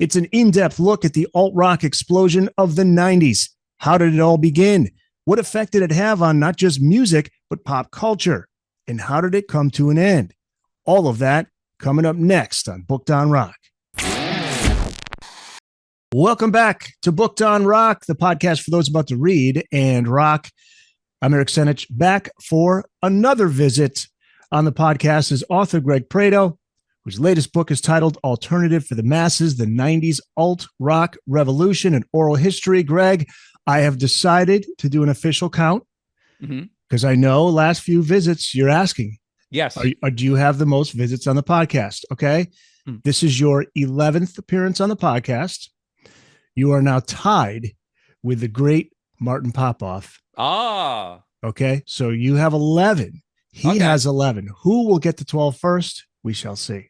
It's an in-depth look at the alt-rock explosion of the 90s. How did it all begin? What effect did it have on not just music, but pop culture? And how did it come to an end? All of that coming up next on Booked on Rock. Welcome back to Booked on Rock, the podcast for those about to read and rock. I'm Eric Senich, back for another visit on the podcast is author Greg Prato, whose latest book is titled Alternative for the Masses, the 90s Alt-Rock Revolution and Oral History. Greg, I have decided to do an official count because I know last few visits you're asking. Yes. Do you have the most visits on the podcast? Okay. This is your 11th appearance on the podcast. You are now tied with the great Martin Popoff. Ah. Okay. So you have 11. He has 11. Who will get to 12 first? We shall see.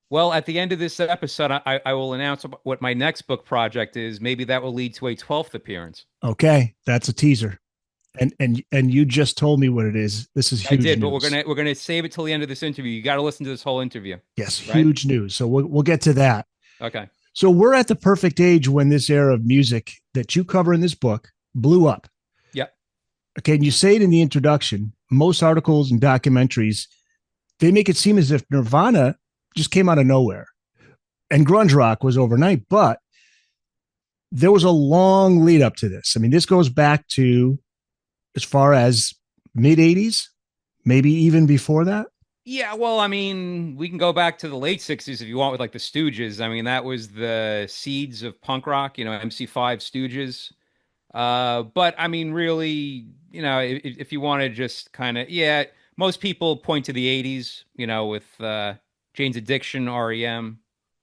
Well, at the end of this episode, I will announce what my next book project is. Maybe that will lead to a 12th appearance. Okay. That's a teaser. And you just told me what it is. This is huge. I did, news. But we're gonna save it till the end of this interview. You got to listen to this whole interview. Yes, huge news. So we'll get to that. Okay. So we're at the perfect age when this era of music that you cover in this book blew up. Yep. Okay, and you say it in the introduction. Most articles and documentaries, they make it seem as if Nirvana just came out of nowhere, and grunge rock was overnight. But there was a long lead up to this. I mean, this goes back to as far as mid 80s, maybe even before that. Yeah, well, I mean, we can go back to the late 60s if you want with like the Stooges. I mean, that was the seeds of punk rock, MC5 Stooges. But I mean, really, if you want to just kind of, most people point to the 80s, with Jane's Addiction, REM,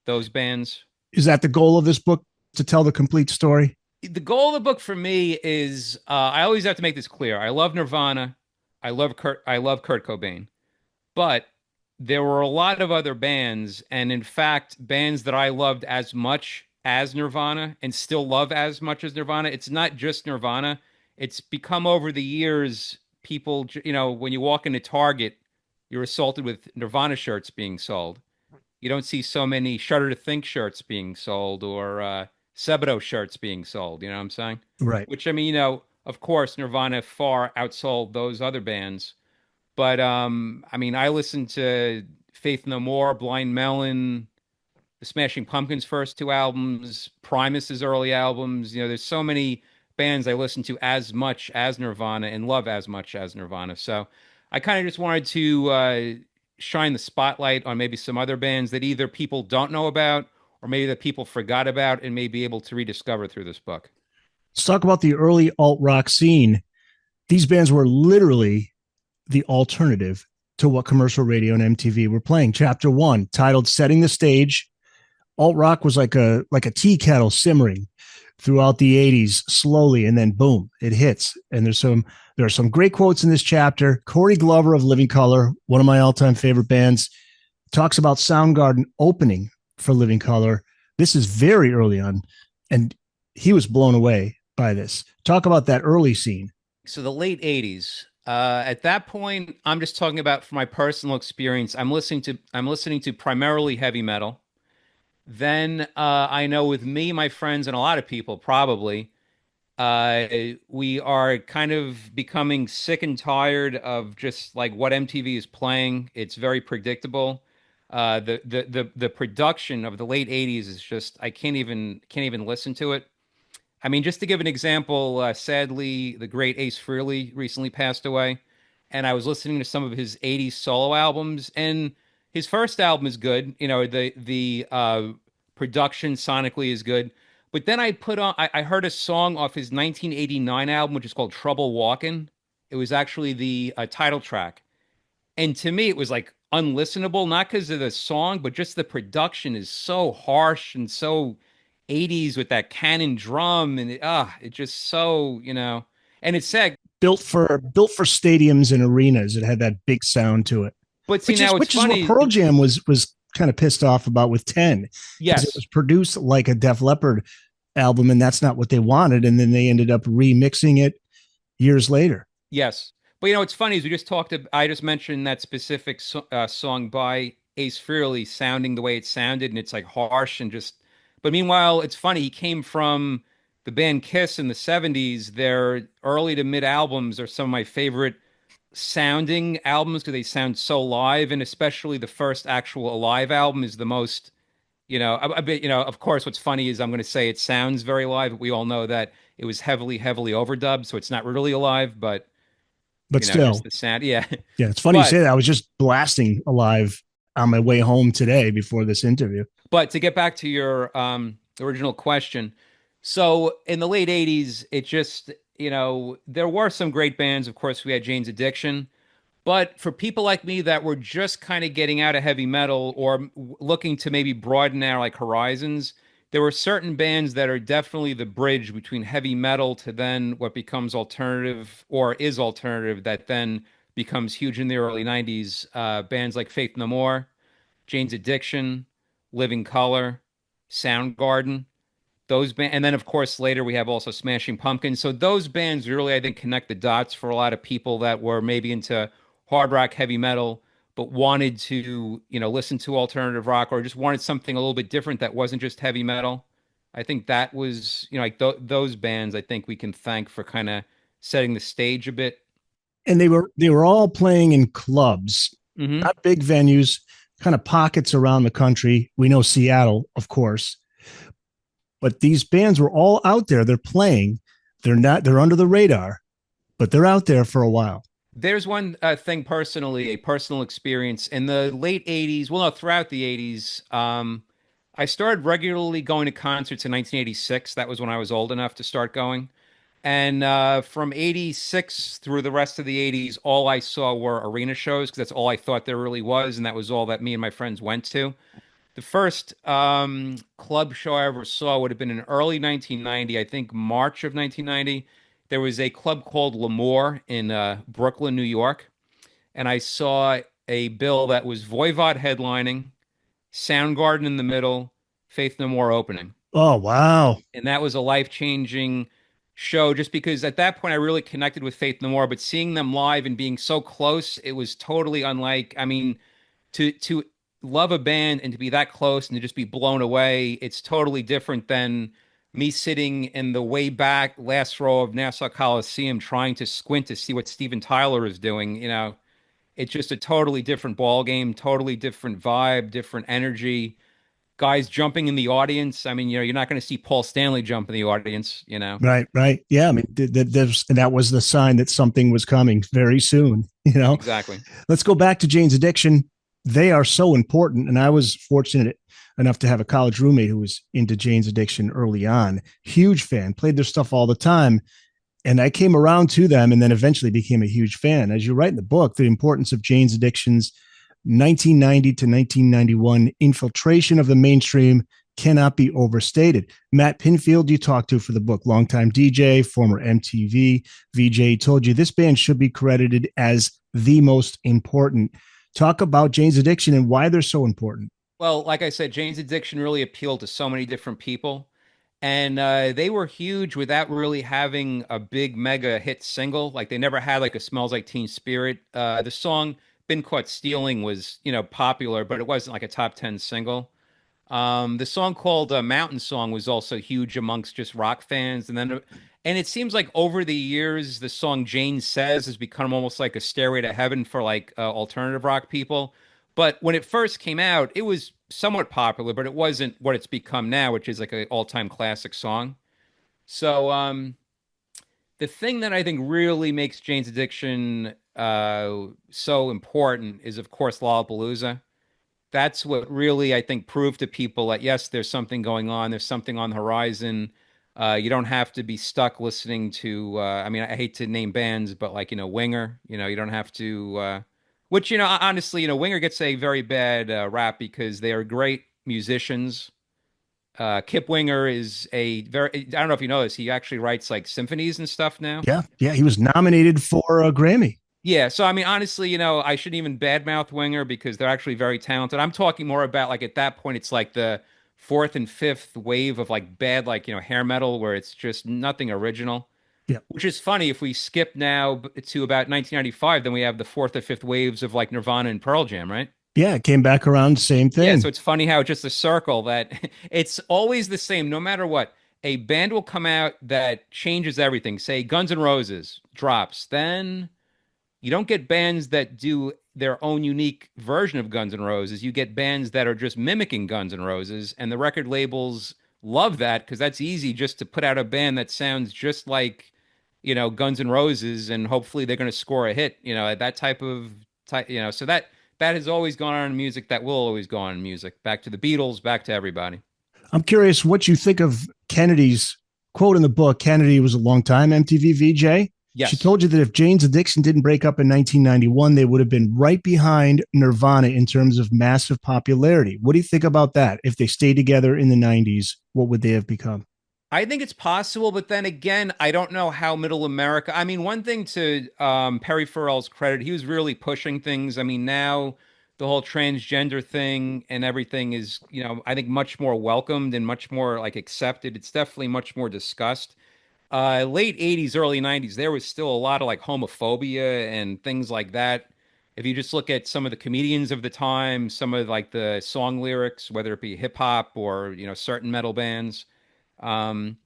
those bands. Is that the goal of this book, to tell the complete story? The goal of the book for me is, I always have to make this clear. I love Nirvana. I love Kurt Cobain. But there were a lot of other bands, and in fact, bands that I loved as much as Nirvana and still love as much as Nirvana. It's not just Nirvana. It's become over the years, people, when you walk into Target, you're assaulted with Nirvana shirts being sold. You don't see so many Shudder to Think shirts being sold or Sebado shirts being sold. You know what I'm saying? Right. Which, I mean, of course, Nirvana far outsold those other bands. But I mean, I listened to Faith No More, Blind Melon, the Smashing Pumpkins' first two albums, Primus's early albums. There's so many bands I listen to as much as Nirvana and love as much as Nirvana. So I kind of just wanted to shine the spotlight on maybe some other bands that either people don't know about or maybe that people forgot about and may be able to rediscover through this book. Let's talk about the early alt-rock scene. These bands were literally the alternative to what commercial radio and MTV were playing. Chapter 1, titled Setting the Stage. Alt-rock was like a tea kettle simmering throughout the 80s slowly, and then boom, it hits. And there are some great quotes in this chapter. Corey Glover of Living Colour, one of my all-time favorite bands, talks about Soundgarden opening for Living Colour. This is very early on, and he was blown away by this. Talk about that early scene. So the late 80s. At that point, I'm just talking about from my personal experience. I'm listening to primarily heavy metal. Then I know with me, my friends, and a lot of people probably, we are kind of becoming sick and tired of just like what MTV is playing. It's very predictable. The production of the late 80s is just, I can't even listen to it. I mean, just to give an example, sadly, the great Ace Frehley recently passed away, and I was listening to some of his 80s solo albums, and his first album is good. The production sonically is good. But then I heard a song off his 1989 album, which is called Trouble Walking. It was actually the title track. And to me, it was like unlistenable, not because of the song, but just the production is so harsh and so 80s with that cannon drum, and it just so, and it's said built for stadiums and arenas. It had that big sound to it. But see, which is what Pearl Jam was kind of pissed off about with 10. Yes, it was produced like a Def Leppard album, and that's not what they wanted. And then they ended up remixing it years later. Yes, but what's funny is I just mentioned that specific song by Ace Frehley sounding the way it sounded, and it's like harsh and just But meanwhile, it's funny, he came from the band Kiss in the 70s. Their early to mid albums are some of my favorite sounding albums because they sound so live, and especially the first actual live album is the most, a bit, of course, what's funny is I'm going to say it sounds very live, but we all know that it was heavily, heavily overdubbed, so it's not really alive, but But just still, the sound. Yeah. yeah, it's funny you But say that. I was just blasting Alive on my way home today before this interview. But to get back to your original question, so in the late 80s, it just, there were some great bands. Of course, we had Jane's Addiction. But for people like me that were just kind of getting out of heavy metal or looking to maybe broaden our like horizons, there were certain bands that are definitely the bridge between heavy metal to then what becomes alternative or is alternative that then becomes huge in the early 90s. Bands like Faith No More, Jane's Addiction, Living Color, Soundgarden, and then of course later we have also Smashing Pumpkins. So those bands really I think connect the dots for a lot of people that were maybe into hard rock, heavy metal, but wanted to, listen to alternative rock or just wanted something a little bit different that wasn't just heavy metal. I think that was, like those bands I think we can thank for kind of setting the stage a bit. And they were all playing in clubs, Hmm. not big venues, kind of pockets around the country. We know Seattle, of course, but these bands were all out there. They're playing. They're under the radar, but they're out there for a while. There's one thing personally, a personal experience in the late 80s. Well, no, throughout the 80s, I started regularly going to concerts in 1986. That was when I was old enough to start going. And from 86 through the rest of the 80s, all I saw were arena shows because that's all I thought there really was. And that was all that me and my friends went to. The first club show I ever saw would have been in early 1990, I think March of 1990. There was a club called L'Amour in Brooklyn, New York, and I saw a bill that was Voivod headlining, Soundgarden in the middle, Faith No More opening. Oh, wow. And that was a life-changing show just because at that point I really connected with Faith No More, but seeing them live and being so close, it was totally unlike, I mean, to love a band and to be that close and to just be blown away, it's totally different than me sitting in the way back last row of Nassau Coliseum trying to squint to see what Steven Tyler is doing. It's just a totally different ball game, totally different vibe, different energy. Guys jumping in the audience. I mean, you're not going to see Paul Stanley jump in the audience. Right, right. Yeah, I mean, that was the sign that something was coming very soon. Exactly. Let's go back to Jane's Addiction. They are so important, and I was fortunate enough to have a college roommate who was into Jane's Addiction early on. Huge fan, played their stuff all the time, and I came around to them, and then eventually became a huge fan. As you write in the book, the importance of Jane's Addiction's 1990 to 1991 infiltration of the mainstream cannot be overstated. Matt Pinfield, you talked to for the book, longtime DJ, former MTV VJ, told you this band should be credited as the most important. Talk about Jane's Addiction and why they're so important. Well, like I said, Jane's Addiction really appealed to so many different people. And they were huge without really having a big mega hit single. Like they never had like a Smells Like Teen Spirit. The song Been Caught Stealing was, popular, but it wasn't like a top 10 single. The song called Mountain Song was also huge amongst just rock fans. And it seems like over the years, the song Jane Says has become almost like a stairway to heaven for like alternative rock people. But when it first came out, it was somewhat popular, but it wasn't what it's become now, which is like an all-time classic song. So the thing that I think really makes Jane's Addiction so important is, of course, Lollapalooza. That's what really I think proved to people that yes, there's something going on, there's something on the horizon. You don't have to be stuck listening to. I mean, I hate to name bands, but like Winger. You don't have to. Which honestly, Winger gets a very bad rap because they are great musicians. Kip Winger is a very. I don't know if you know this. He actually writes like symphonies and stuff now. Yeah, yeah, he was nominated for a Grammy. Yeah, so I mean, honestly, I shouldn't even badmouth Winger because they're actually very talented. I'm talking more about like at that point, it's like the fourth and fifth wave of like bad, like hair metal, where it's just nothing original. Yeah, Which is funny if we skip now to about 1995, then we have the fourth or fifth waves of like Nirvana and Pearl Jam, right? Yeah, it came back around, same Yeah, so thing. it's funny how it's just a circle that it's always the same, no matter what. A band will come out that changes everything. Say Guns N' Roses drops, then you don't get bands that do their own unique version of Guns N' Roses. You get bands that are just mimicking Guns N' Roses, and the record labels love that because that's easy just to put out a band that sounds just like, Guns N' Roses, and hopefully they're going to score a hit. That type. So that has always gone on in music. That will always go on in music. Back to the Beatles, back to everybody. I'm curious what you think of Kennedy's quote in the book. Kennedy was a longtime MTV VJ. She Yes. told you that if Jane's Addiction didn't break up in 1991, they would have been right behind Nirvana in terms of massive popularity. What do you think about that? If they stayed together in the 90s, what would they have become? I think it's possible, but then again, I don't know how middle America. I mean, one thing to Perry Farrell's credit, he was really pushing things. I mean, now the whole transgender thing and everything is, I think much more welcomed and much more like accepted. It's definitely much more discussed. Late 80s, early 90s, there was still a lot of like homophobia and things like that. If you just look at some of the comedians of the time, some of like the song lyrics, whether it be hip hop or, certain metal bands. Um,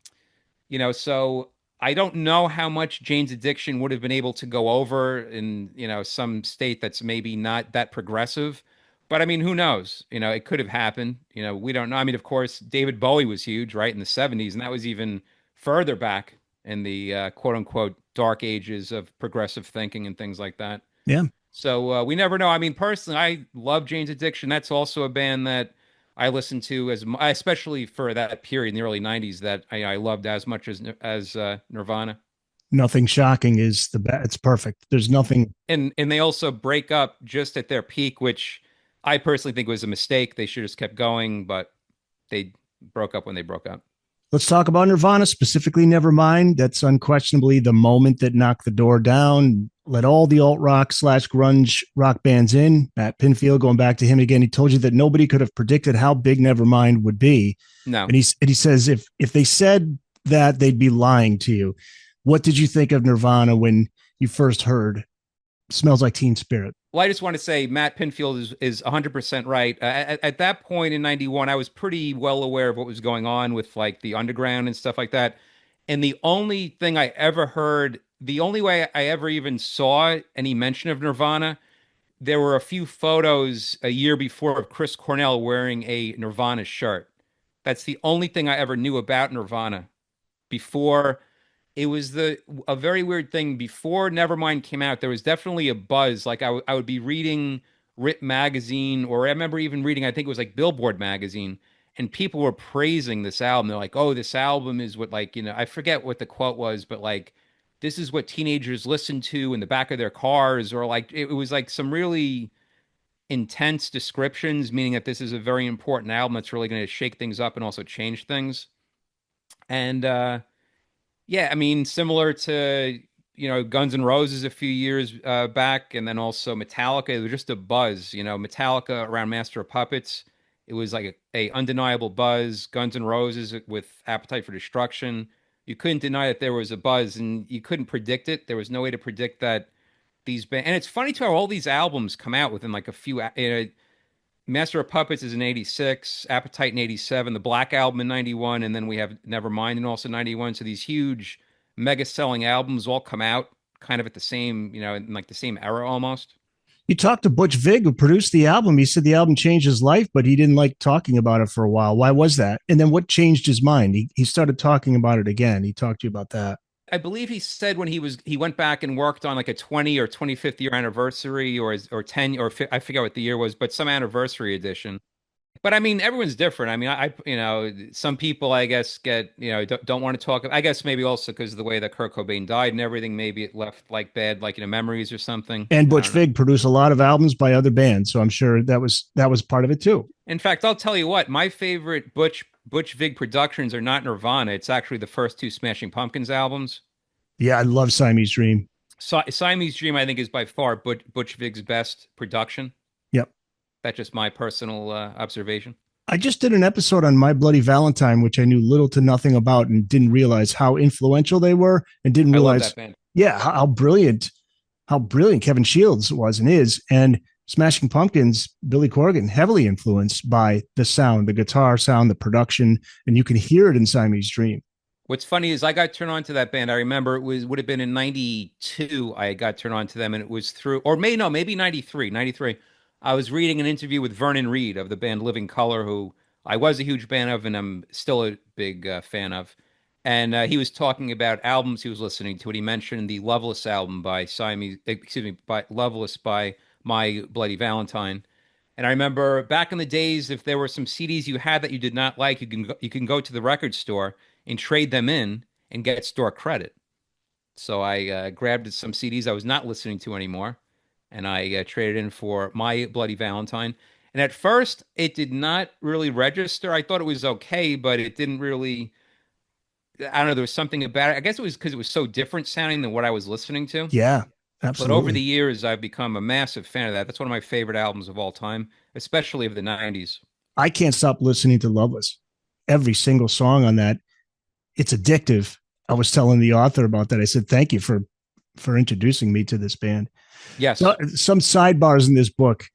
so I don't know how much Jane's Addiction would have been able to go over in, some state that's maybe not that progressive. But I mean, who knows? It could have happened. We don't know. I mean, of course, David Bowie was huge, right, in the 70s, and that was even further back in the quote unquote dark ages of progressive thinking and things like that. Yeah. So we never know. I mean, personally, I love Jane's Addiction. That's also a band that I listened to especially for that period in the early '90s that I loved as much as Nirvana. Nothing shocking is the best. It's perfect. There's nothing. And they also break up just at their peak, which I personally think was a mistake. They should have just kept going, but they broke up when they broke up. Let's talk about Nirvana, specifically Nevermind. That's unquestionably the moment that knocked the door down, let all the alt rock slash grunge rock bands in. Matt Pinfield, going back to him again, he told you that nobody could have predicted how big Nevermind would be. No. And he says if they said that, they'd be lying to you. What did you think of Nirvana when you first heard Smells Like Teen Spirit? Well, I just want to say Matt Pinfield is 100% right. At that point in 91, I was pretty well aware of what was going on with like the underground and stuff like that. And the only thing I ever heard, the only way I ever even saw any mention of Nirvana, there were a few photos a year before of Chris Cornell wearing a Nirvana shirt. That's the only thing I ever knew about Nirvana before. It was a very weird thing. Before Nevermind came out, there was definitely a buzz. Like I would be reading Rip magazine, or I remember even reading, I think it was like Billboard magazine, and people were praising this album. They're like, "Oh, this album is what, like, I forget what the quote was, but like, this is what teenagers listen to in the back of their cars," or like it was like some really intense descriptions, meaning that this is a very important album that's really going to shake things up and also change things. And yeah, I mean, similar to, Guns N' Roses a few years back, and then also Metallica. It was just a buzz, Metallica around Master of Puppets. It was like a undeniable buzz. Guns N' Roses with Appetite for Destruction. You couldn't deny that there was a buzz, and you couldn't predict it. There was no way to predict that these bands. And it's funny too how all these albums come out within like a few. Master of Puppets is in '86, Appetite in '87, the Black Album in '91, and then we have Nevermind in also '91. So these huge, mega selling albums all come out kind of at the same, in like the same era almost. You talked to Butch Vig, who produced the album. He said the album changed his life, but he didn't like talking about it for a while. Why was that? And then what changed his mind? He started talking about it again. He talked to you about that. I believe he said when he went back and worked on like a 20 or 25th year anniversary or 10 or I forget what the year was, but some anniversary edition. But I mean, everyone's different. I mean, some people, I guess, don't want to talk. I guess maybe also because of the way that Kurt Cobain died and everything, maybe it left like bad, like, memories or something. And I Butch don't know. Vig produced a lot of albums by other bands, so I'm sure that was part of it too. In fact, I'll tell you what, my favorite Butch Vig productions are not Nirvana. It's actually the first two Smashing Pumpkins albums. Yeah, I love Siamese Dream. Siamese Dream, I think, is by far Butch Vig's best production. Yep. That's just my personal observation. I just did an episode on My Bloody Valentine, which I knew little to nothing about and didn't realize how influential they were and didn't I love realize, that band. yeah, how brilliant Kevin Shields was and is. And Smashing Pumpkins, Billy Corgan, heavily influenced by the sound, the guitar sound, the production, and you can hear it in Siamese Dream. What's funny is I got turned on to that band. I remember it was would have been in 92 I got turned on to them, and it was through, or may no, maybe 93, 93. I was reading an interview with Vernon Reid of the band Living Color, who I was a huge fan of and I'm still a big fan of. And he was talking about albums he was listening to, and he mentioned the Loveless album by Siamese, excuse me, by Loveless by My Bloody Valentine. And I remember back in the days, if there were some CDs you had that you did not like, you can go to the record store and trade them in and get store credit. So I grabbed some CDs I was not listening to anymore, and I traded in for My Bloody Valentine. And at first, it did not really register. I thought it was okay, but it didn't really. I don't know. There was something about it. I guess it was because it was so different sounding than what I was listening to. Yeah, But over the absolutely. years, I've become a massive fan of that. That's one of my favorite albums of all time, especially of the 90s. I can't stop listening to Loveless. Every single song on that, it's addictive. I was telling the author about that. I said, "Thank you for introducing me to this band." So, Yes. some sidebars in this book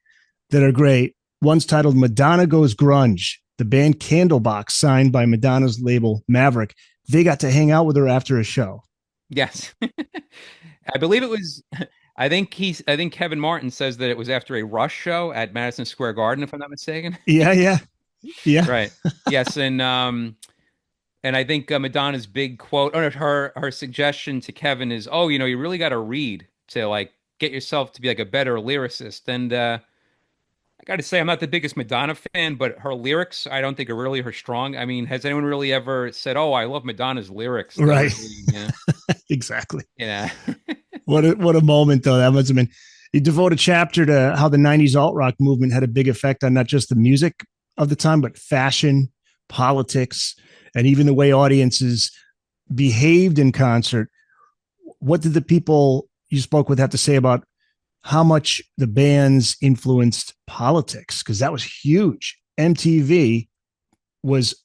that are great. One's titled Madonna Goes Grunge. The band Candlebox, signed by Madonna's label Maverick, they got to hang out with her after a show. Yes. I believe it was. I think Kevin Martin says that it was after a Rush show at Madison Square Garden, if I'm not mistaken. Yeah, yeah, yeah. Right. Yes, and I think Madonna's big quote, or her suggestion to Kevin is, "Oh, you know, you really got to read to like get yourself to be like a better lyricist." And I got to say, I'm not the biggest Madonna fan, but her lyrics, I don't think are really her strong. I mean, has anyone really ever said, "Oh, I love Madonna's lyrics"? They're Right. really, Exactly. yeah. What a moment though. That must have been. You devote a chapter to how the 90s alt rock movement had a big effect on not just the music of the time, but fashion, politics, and even the way audiences behaved in concert. What did the people you spoke with have to say about how much the bands influenced politics? Because that was huge. MTV was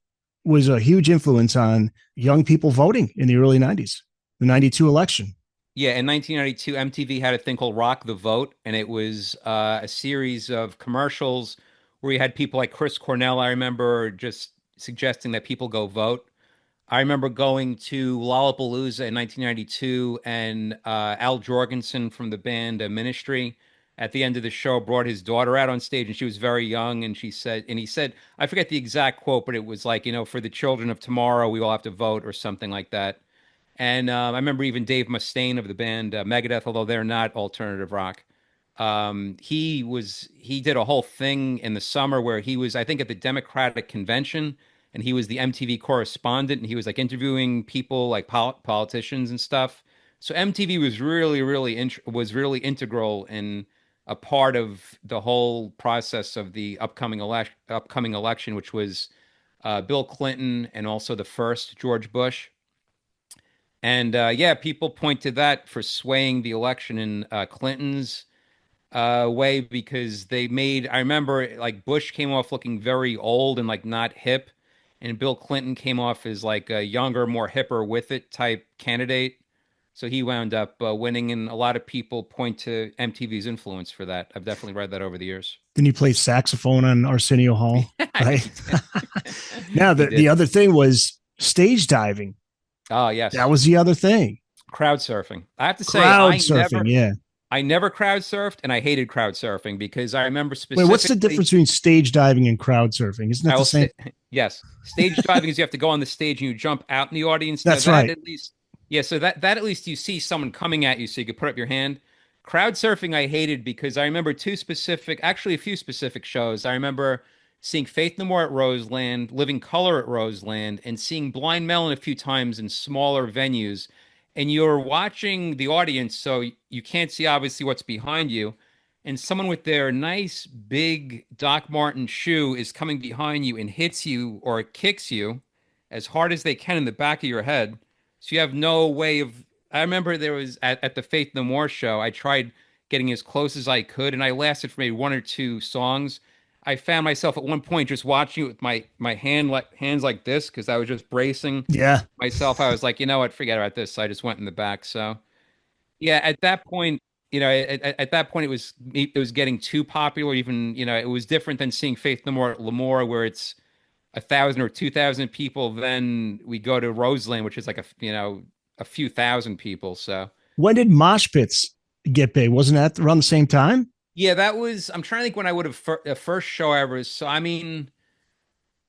was a huge influence on young people voting in the early 90s, the 92 election. Yeah, in 1992, MTV had a thing called Rock the Vote, and it was a series of commercials where you had people like Chris Cornell, I remember, just suggesting that people go vote. I remember going to Lollapalooza in 1992, and Al Jorgensen from the band Ministry at the end of the show brought his daughter out on stage, and she was very young, and he said, I forget the exact quote, but it was like, you know, for the children of tomorrow, we all have to vote or something like that. And I remember even Dave Mustaine of the band Megadeth, although they're not alternative rock. He did a whole thing in the summer where he was, I think, at the Democratic convention, and he was the MTV correspondent, and he was like interviewing people like politicians and stuff. So MTV was was really integral in a part of the whole process of the upcoming election, which was Bill Clinton and also the first George Bush. And yeah, people point to that for swaying the election in Clinton's way because they made, I remember like Bush came off looking very old and like not hip, and Bill Clinton came off as like a younger, more hipper with it type candidate. So he wound up winning, and a lot of people point to MTV's influence for that. I've definitely read that over the years. Then he played saxophone on Arsenio Hall, Yeah, right? he did. Now, He the did. other thing was stage diving. Oh, That yes. was the other thing. Crowd surfing. I have to say, Crowd surfing. Yeah. I never crowd surfed, and I hated crowd surfing because I remember Wait, what's the specifically. difference between stage diving and crowd surfing? Isn't that I the will same? say, yes, stage diving is you have to go on the stage and you jump out in the audience. Now That's that right. at least, yeah, so that at least you see someone coming at you, so you could put up your hand. Crowd surfing I hated because I remember actually a few specific shows. I remember seeing Faith No More at Roseland, Living Color at Roseland, and seeing Blind Melon a few times in smaller venues. And you're watching the audience, so you can't see obviously what's behind you, and someone with their nice big Doc Marten shoe is coming behind you and hits you or kicks you as hard as they can in the back of your head. So you have no way of. I remember there was at the Faith No More show, I tried getting as close as I could, and I lasted for maybe one or two songs. I found myself at one point just watching it with my hands like this because I was just bracing Yeah. myself. I was like, you know what, forget about this. So I just went in the back. So yeah, at that point. at that point it was getting too popular. Even it was different than seeing Faith No More at Lemoore, where it's 1,000 or 2,000 people. Then we go to Roseland, which is like a few thousand people. So When did mosh pits get big? Wasn't that around the same time? yeah, that was. I'm trying to think when I would have first show I ever. So I mean.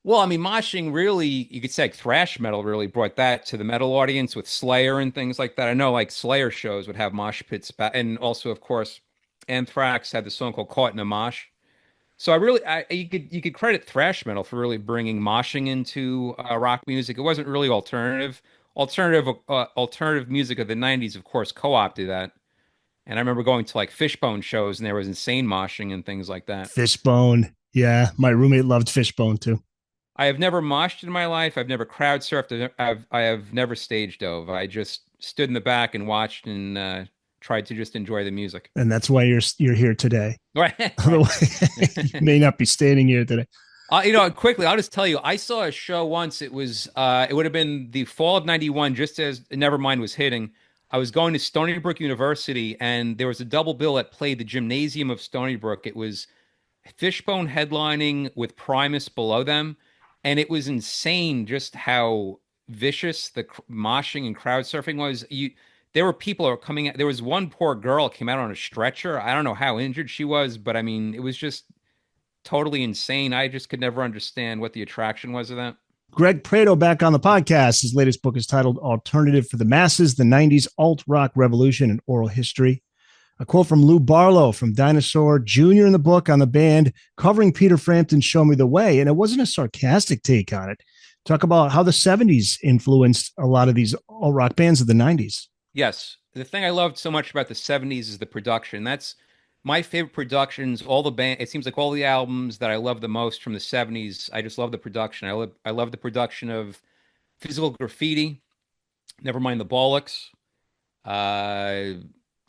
Well, I mean, moshing really, you could say like thrash metal really brought that to the metal audience with Slayer and things like that. I know like Slayer shows would have mosh pits back, and also, of course, Anthrax had the song called "Caught in a Mosh." So you could credit thrash metal for really bringing moshing into rock music. It wasn't really alternative. Alternative music of the '90s, of course, co-opted that. And I remember going to like Fishbone shows, and there was insane moshing and things like that. Fishbone. Yeah, my roommate loved Fishbone too. I have never moshed in my life. I've never crowd surfed. I have never stage dove. I just stood in the back and watched and tried to just enjoy the music. And that's why you're here today. Right, right. Otherwise, you may not be standing here today. Quickly, I'll just tell you. I saw a show once. It would have been the fall of '91, just as Nevermind was hitting. I was going to Stony Brook University, and there was a double bill that played the Gymnasium of Stony Brook. It was Fishbone headlining with Primus below them, and it was insane just how vicious the moshing and crowd surfing was. There were people who were coming out. There was one poor girl came out on a stretcher. I don't know how injured she was, but I mean, it was just totally insane. I just could never understand what the attraction was of that. Greg Prato back on the podcast. His latest book is titled Alternative for the Masses, the 90s Alt Rock Revolution and Oral History. A quote from Lou Barlow from Dinosaur Jr. in the book on the band covering Peter Frampton's Show Me the Way. And it wasn't a sarcastic take on it. Talk about how the 70s influenced a lot of these alt rock bands of the 90s. Yes. The thing I loved so much about the 70s is the production. That's my favorite productions. All the band, it seems like all the albums that I love the most from the 70s, I just love the production. I love the production of Physical Graffiti, never mind the Bollocks. Uh,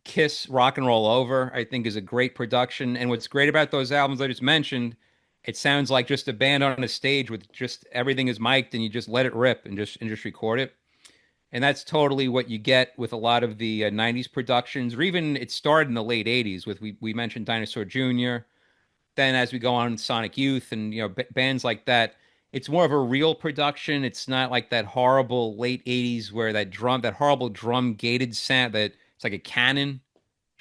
Kiss Rock and Roll Over, I think, is a great production. And what's great about those albums I just mentioned, it sounds like just a band on a stage with just everything is mic'd and you just let it rip and just record it. And that's totally what you get with a lot of the 90s productions, or even it started in the late 80s with we mentioned Dinosaur Jr. Then as we go on Sonic Youth and bands like that, it's more of a real production. It's not like that horrible late 80s where that horrible drum gated sound that it's like a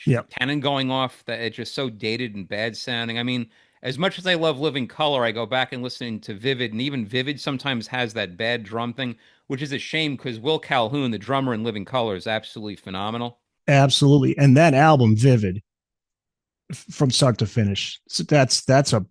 Yep. cannon going off, that it's just so dated and bad sounding. I mean, as much as I love Living Color, I go back and listen to Vivid, and even Vivid sometimes has that bad drum thing, which is a shame because Will Calhoun, the drummer in Living Color, is absolutely phenomenal. Absolutely. And that album, Vivid, from start to finish, so that's a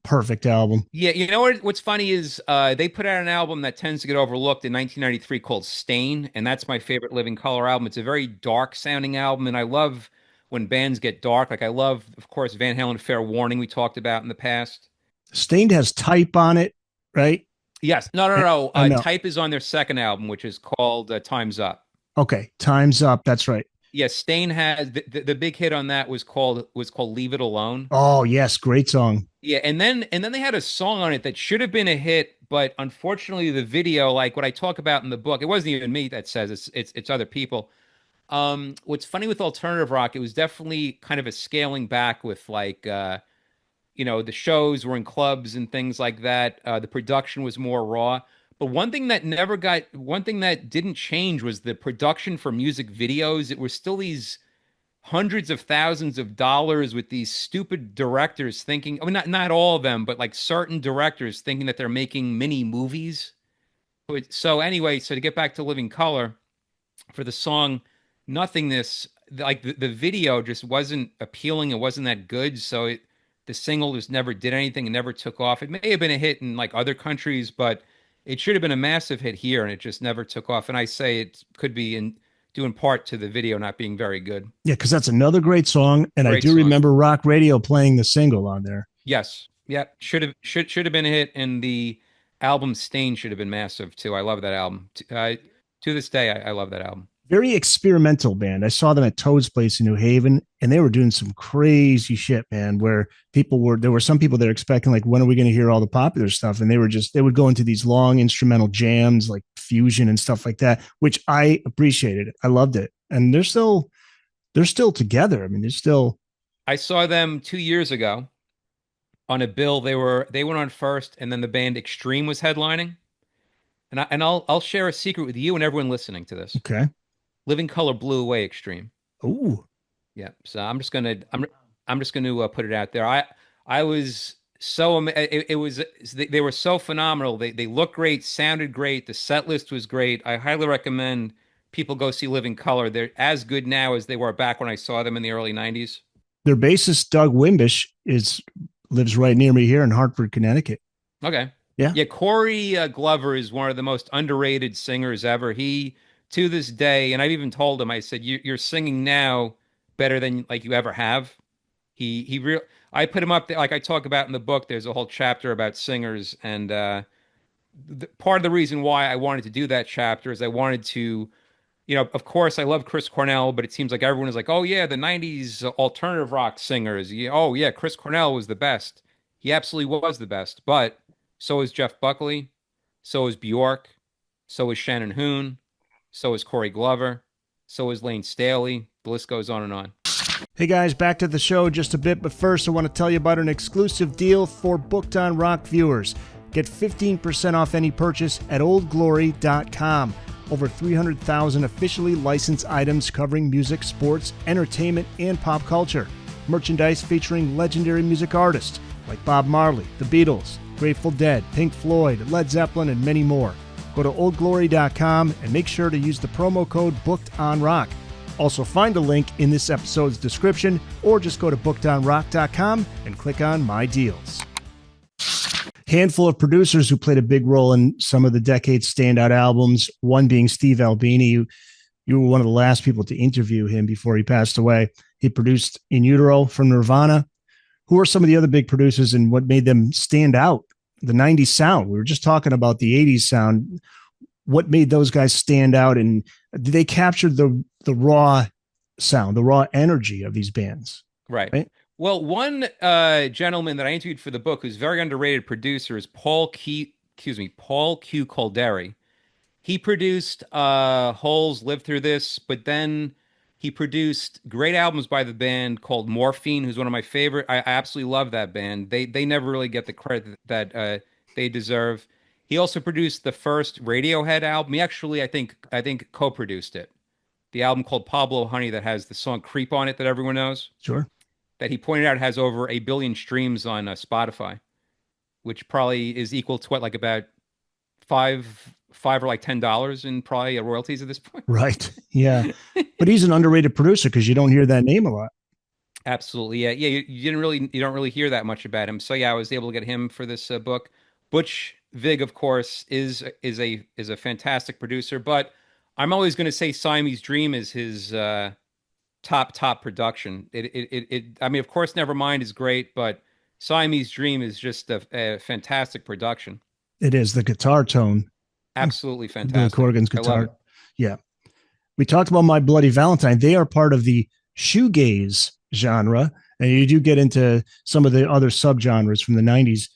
perfect album. Yeah, what's funny is they put out an album that tends to get overlooked in 1993 called Stain, and that's my favorite Living Color album. It's a very dark sounding album, and I love when bands get dark. Like I love, of course, Van Halen Fair Warning we talked about in the past. Stained has Type on it, right? Yes. No, no, no. No. Type is on their second album, which is called Time's Up. Okay, Time's Up. That's right. Yes, Stain has the big hit on that was called Leave It Alone. Oh yes, great song. Yeah, and then they had a song on it that should have been a hit, but unfortunately the video, like what I talk about in the book, it wasn't even me that says it's other people. What's funny with alternative rock, it was definitely kind of a scaling back with like the shows were in clubs and things like that. The production was more raw. But one thing that didn't change was the production for music videos. It was still these hundreds of thousands of dollars with these stupid directors thinking, I mean, not all of them, but like certain directors thinking that they're making mini movies. So anyway, so to get back to Living Color, for the song Nothingness, like the video just wasn't appealing. It wasn't that good. The single just never did anything and never took off. It may have been a hit in like other countries, but it should have been a massive hit here and it just never took off. And I say it could be due in part to the video not being very good. Yeah, because that's another great song. And I do song. remember Rock Radio playing the single on there. Yes. Yeah. Should have been a hit, and the album Stain should have been massive too. I love that album. To this day, I love that album. Very experimental band. I saw them at Toad's Place in New Haven, and they were doing some crazy shit, man, where there were some people that are expecting, like, when are we going to hear all the popular stuff? And they would go into these long instrumental jams, like fusion and stuff like that, which I appreciated. I loved it. And they're still they're still together. I mean, they're still I saw them 2 years ago on a bill. They went on first, and then the band Extreme was headlining. And I'll share a secret with you and everyone listening to this. okay. Living Color blew away Extreme. Oh, Yeah, so I'm just gonna put it out there. I was so it was they were so phenomenal. They looked great, sounded great. The set list was great. I highly recommend people go see Living Color. They're as good now as they were back when I saw them in the early '90s. their bassist Doug Wimbish is lives right near me here in Hartford, Connecticut. Okay. Yeah, Yeah, Corey Glover is one of the most underrated singers ever. He, to this day, and I've even told him, I said, You're singing now better than like you ever have." He real I put him up there, like I talk about in the book. There's a whole chapter about singers, and part of the reason why I wanted to do that chapter is I wanted to, of course, I love Chris Cornell, but it seems like everyone is like, oh yeah, the '90s alternative rock singers. Yeah, oh yeah, Chris Cornell was the best. He absolutely was the best, but so is Jeff Buckley, so is Bjork, so is Shannon Hoon, so is Corey Glover, so is Lane Staley. The list goes on and on. hey guys, back to the show just a bit, but first I want to tell you about an exclusive deal for Booked on Rock viewers. Get 15% off any purchase at oldglory.com. Over 300,000 officially licensed items covering music, sports, entertainment, and pop culture. Merchandise featuring legendary music artists like Bob Marley, The Beatles, Grateful Dead, Pink Floyd, Led Zeppelin, and many more. Go to oldglory.com and make sure to use the promo code BookedOnRock. Also find a link in this episode's description, or just go to bookedonrock.com and click on My Deals. Handful of producers who played a big role in some of the decade's standout albums, one being Steve Albini. You were one of the last people to interview him before he passed away. He produced In Utero from Nirvana. Who are some of the other big producers and what made them stand out? The 90s sound. We were just talking about the 80s sound. What made those guys stand out, and did they capture the raw sound, the raw energy of these bands? Right. Right? Well, one gentleman that I interviewed for the book who's a very underrated producer is Paul Q. Calderi. He produced Holes, Live Through This, but then he produced great albums by the band called Morphine, who's one of my favorite. I absolutely love that band. They never really get the credit that they deserve. He also produced the first Radiohead album. He actually, I think co-produced it. The album called Pablo Honey that has the song Creep on it that everyone knows. Sure. That he pointed out has over 1 billion streams on Spotify, which probably is equal to what, like about five or like $10 in probably royalties at this point. Right. Yeah. But he's an underrated producer because you don't hear that name a lot. Absolutely, yeah, yeah. You don't really hear that much about him. So yeah, I was able to get him for this book. Butch Vig, of course, is a fantastic producer, but I'm always going to say Siamese Dream is his top production. I mean, of course, Nevermind is great, but Siamese Dream is just a fantastic production. It is the guitar tone, Absolutely Billy fantastic. Corgan's I love guitar. it. Yeah. We talked about My Bloody Valentine. They are part of the shoegaze genre. And you do get into some of the other subgenres from the 90s.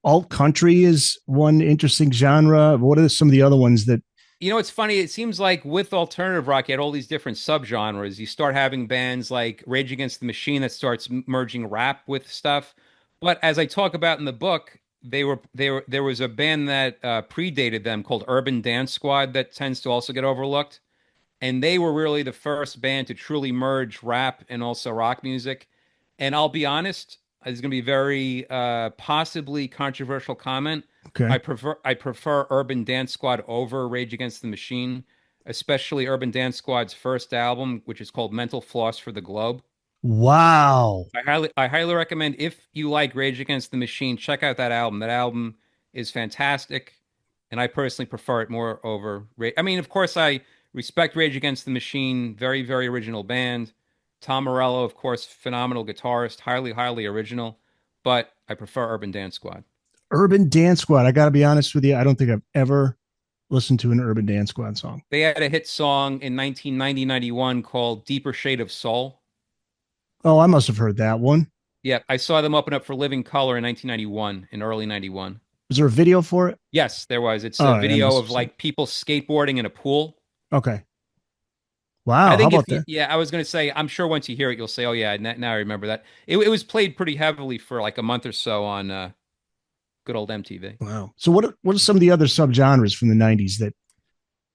Alt country is one interesting genre. What are some of the other ones that? It's funny. It seems like with alternative rock, you had all these different subgenres. You start having bands like Rage Against the Machine that starts merging rap with stuff. But as I talk about in the book, there was a band that predated them called Urban Dance Squad that tends to also get overlooked. And they were really the first band to truly merge rap and also rock music. And I'll be honest, it's going to be very possibly controversial comment. Okay. I prefer Urban Dance Squad over Rage Against the Machine, especially Urban Dance Squad's first album, which is called Mental Floss for the Globe. Wow. I highly recommend, if you like Rage Against the Machine, check out that album. That album is fantastic, and I personally prefer it more over. I mean, of course, I respect Rage Against the Machine, very very original band. Tom Morello, of course, phenomenal guitarist, highly original, but I prefer Urban Dance Squad. Urban Dance Squad. I got to be honest with you. I don't think I've ever listened to an Urban Dance Squad song. They had a hit song in 1990-91 called Deeper Shade of Soul. Oh, I must have heard that one. Yeah, I saw them open up for Living Color in 1991, in early 91. Was there a video for it? Yes, there was. It's All a right, I video must of have seen. like people skateboarding in a pool. Okay. I Wow, how think if about that? yeah, I was going to say, I'm sure once you hear it, you'll say, "Oh yeah, now I remember that." It was played pretty heavily for like a month or so on good old MTV. Wow. So what are some of the other subgenres from the 90s that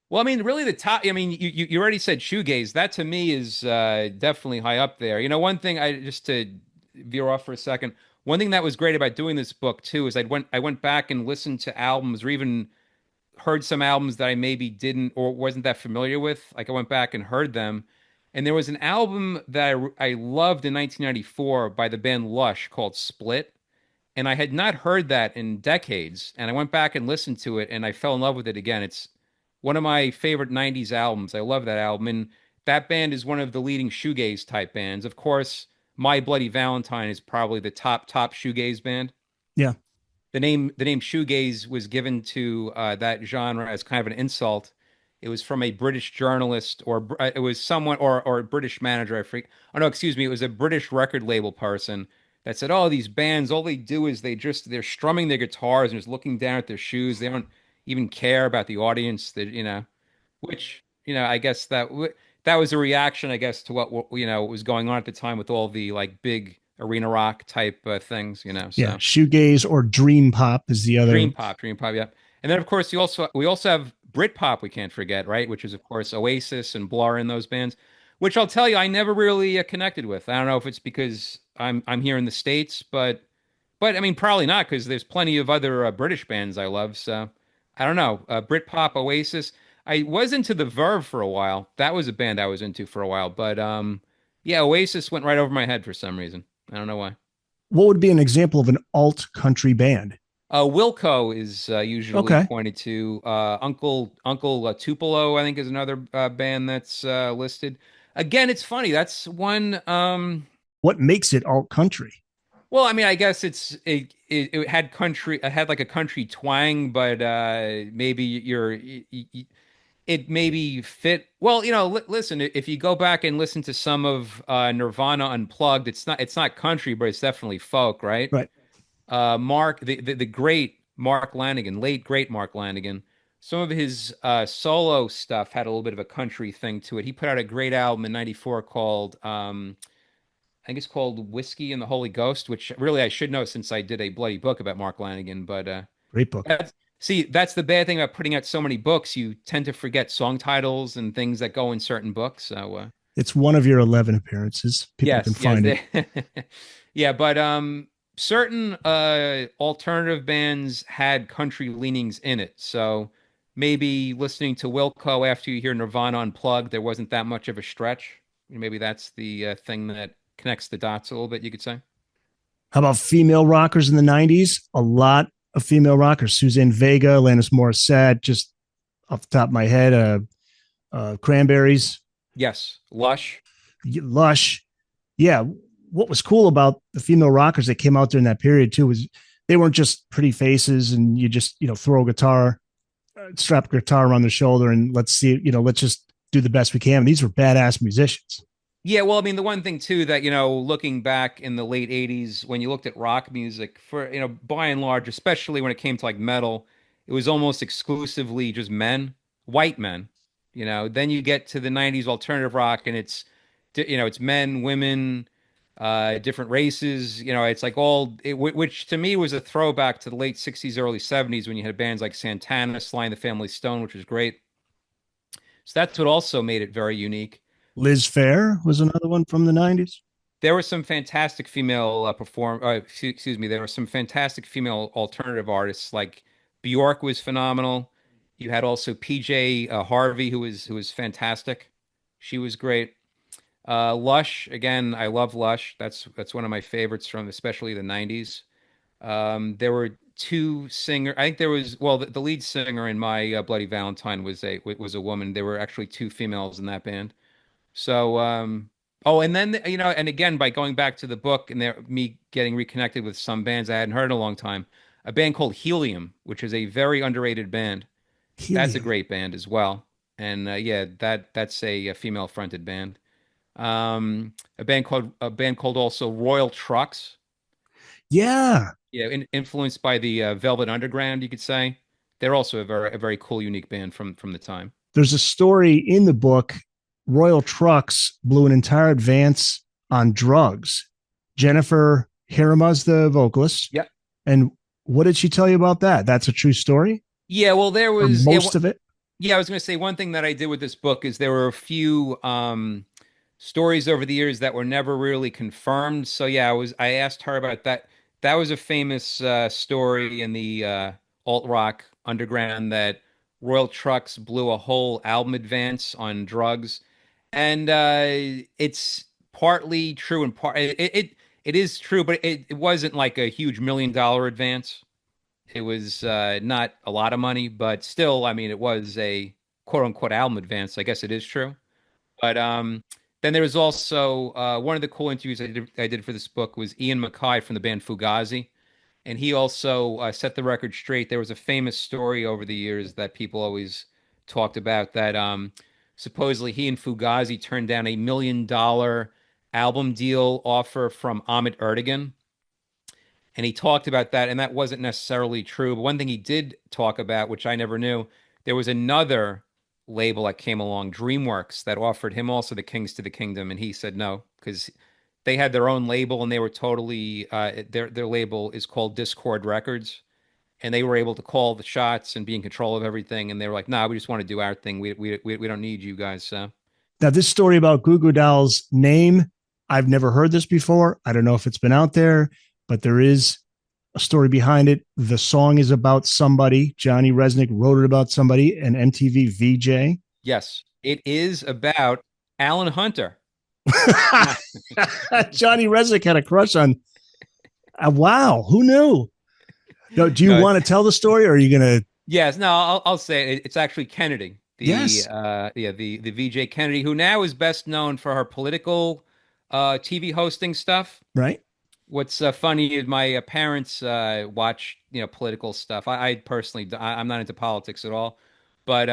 Well, I mean, really, the top. I mean, you already said shoegaze. That to me is definitely high up there. You know, one thing I just to veer off for a second. One thing that was great about doing this book too is I went back and listened to albums or even heard some albums that I maybe didn't or wasn't that familiar with. Like I went back and heard them, and there was an album that I loved in 1994 by the band Lush called Split. And I had not heard that in decades. And I went back and listened to it and I fell in love with it again. It's one of my favorite 90s albums. I love that album. And that band is one of the leading shoegaze type bands. Of course, My Bloody Valentine is probably the top shoegaze band. yeah, The name shoegaze was given to that genre as kind of an insult. It was from a British journalist, or it was someone, or a British manager. I freak. Oh no, excuse me. It was a British record label person that said, "Oh, these bands, all they do is they're strumming their guitars and just looking down at their shoes. They don't even care about the audience. That which I guess that was a reaction, I guess, to what was going on at the time with all the like big arena rock type things. yeah, So. shoegaze or dream pop is the other. Dream Pop, yeah. And then of course we also have Britpop we can't forget, right? Which is of course Oasis and Blur and those bands, which I'll tell you I never really connected with. I don't know if it's because I'm here in the States, but I mean probably not because there's plenty of other British bands I love. So I don't know. Britpop, Oasis. I was into the Verve for a while. That was a band I was into for a while, but yeah, Oasis went right over my head for some reason. I don't know why. What would be an example of an alt country band? Wilco is usually Okay. pointed to. Uncle Tupelo, I think, is another band that's listed. Again, it's funny. That's one. What makes it alt country? Well, I mean, I guess it had country. It had like a country twang, but maybe it maybe fit. Well, listen. If you go back and listen to some of Nirvana Unplugged, it's not country, but it's definitely folk, right? Right. Mark, the great Mark Lanigan, late great Mark Lanigan. Some of his solo stuff had a little bit of a country thing to it. He put out a great album in '94 called, I think it's called Whiskey and the Holy Ghost, which really I should know since I did a bloody book about Mark Lanigan. But Great book. that's the bad thing about putting out so many books. You tend to forget song titles and things that go in certain books. So It's one of your 11 appearances. People can yes, find it. yeah, but certain alternative bands had country leanings in it. So maybe listening to Wilco after you hear Nirvana Unplugged, there wasn't that much of a stretch. Maybe that's the thing that connects the dots a little bit, you could say. How about female rockers in the 90s? A lot of female rockers. Suzanne Vega, Alanis Morissette, just off the top of my head, Cranberries, Yes, Lush. Lush. Yeah. What was cool about the female rockers that came out during that period too was they weren't just pretty faces and you just, throw a guitar, strap a guitar around their shoulder and let's see, let's just do the best we can. These were badass musicians. Yeah, well, I mean, the one thing too that, looking back in the late 80s, when you looked at rock music, for, by and large, especially when it came to like metal, it was almost exclusively just men, white men. Then you get to the 90s alternative rock and it's men, women, different races. It's like which to me was a throwback to the late 60s, early 70s when you had bands like Santana, Sly and the Family Stone, which was great. So that's what also made it very unique. Liz Phair was another one from the 90s. There were some fantastic female excuse me, there were some fantastic female alternative artists like Bjork was phenomenal. You had also PJ Harvey who was fantastic. She was great. Lush, again, I love Lush. That's one of my favorites from especially the 90s. There were two singer. I think there was well the lead singer in My Bloody Valentine was a woman. There were actually two females in that band. So, oh, and then, and again, by going back to the book and me getting reconnected with some bands I hadn't heard in a long time, a band called Helium, which is a very underrated band. That's a Helium. great band as well. And yeah, that's a female fronted band. A band called also Royal Trucks. Yeah. Yeah, influenced by the Velvet Underground, you could say. They're also a very cool, unique band from the time. There's a story in the book. Royal Trucks blew an entire advance on drugs. Jennifer Hirama's the vocalist. Yep. And what did she tell you about that? That's a true story, Yeah, well, there or was yeah, most of it? yeah, I was going to say one thing that I did with this book is there were a few stories over the years that were never really confirmed. So yeah, I asked her about that. That was a famous story in the alt rock underground that Royal Trucks blew a whole album advance on drugs, and it's partly true and it is true, but it wasn't like a huge $1 million advance. It was not a lot of money, but still, I mean, it was a quote unquote album advance. I guess it is true. But then there was also one of the cool interviews I did for this book was Ian MacKaye from the band Fugazi. And he also set the record straight. There was a famous story over the years that people always talked about that supposedly he and Fugazi turned down $1 million album deal offer from Ahmet Ertegun, and he talked about that, and that wasn't necessarily true. But one thing he did talk about, which I never knew, there was another label that came along, DreamWorks, that offered him also the Kings to the Kingdom, and he said no because they had their own label and they were totally their label is called Discord Records, and they were able to call the shots and be in control of everything. And they were like, "Nah, we just want to do our thing. We don't need you guys." So Now, this story about Goo Goo Dolls' name, I've never heard this before. I don't know if it's been out there, but there is a story behind it. The song is about somebody. Johnny Resnick wrote it about somebody, an MTV VJ. yes, it is about Alan Hunter. Johnny Resnick had a crush on. Wow, who knew? No, do you No, want to tell the story, or are you gonna? yes, no, I'll say it. It's actually Kennedy, Yes, the VJ Kennedy, who now is best known for her political TV hosting stuff. right. What's funny is my parents watch political stuff. I personally I'm not into politics at all, but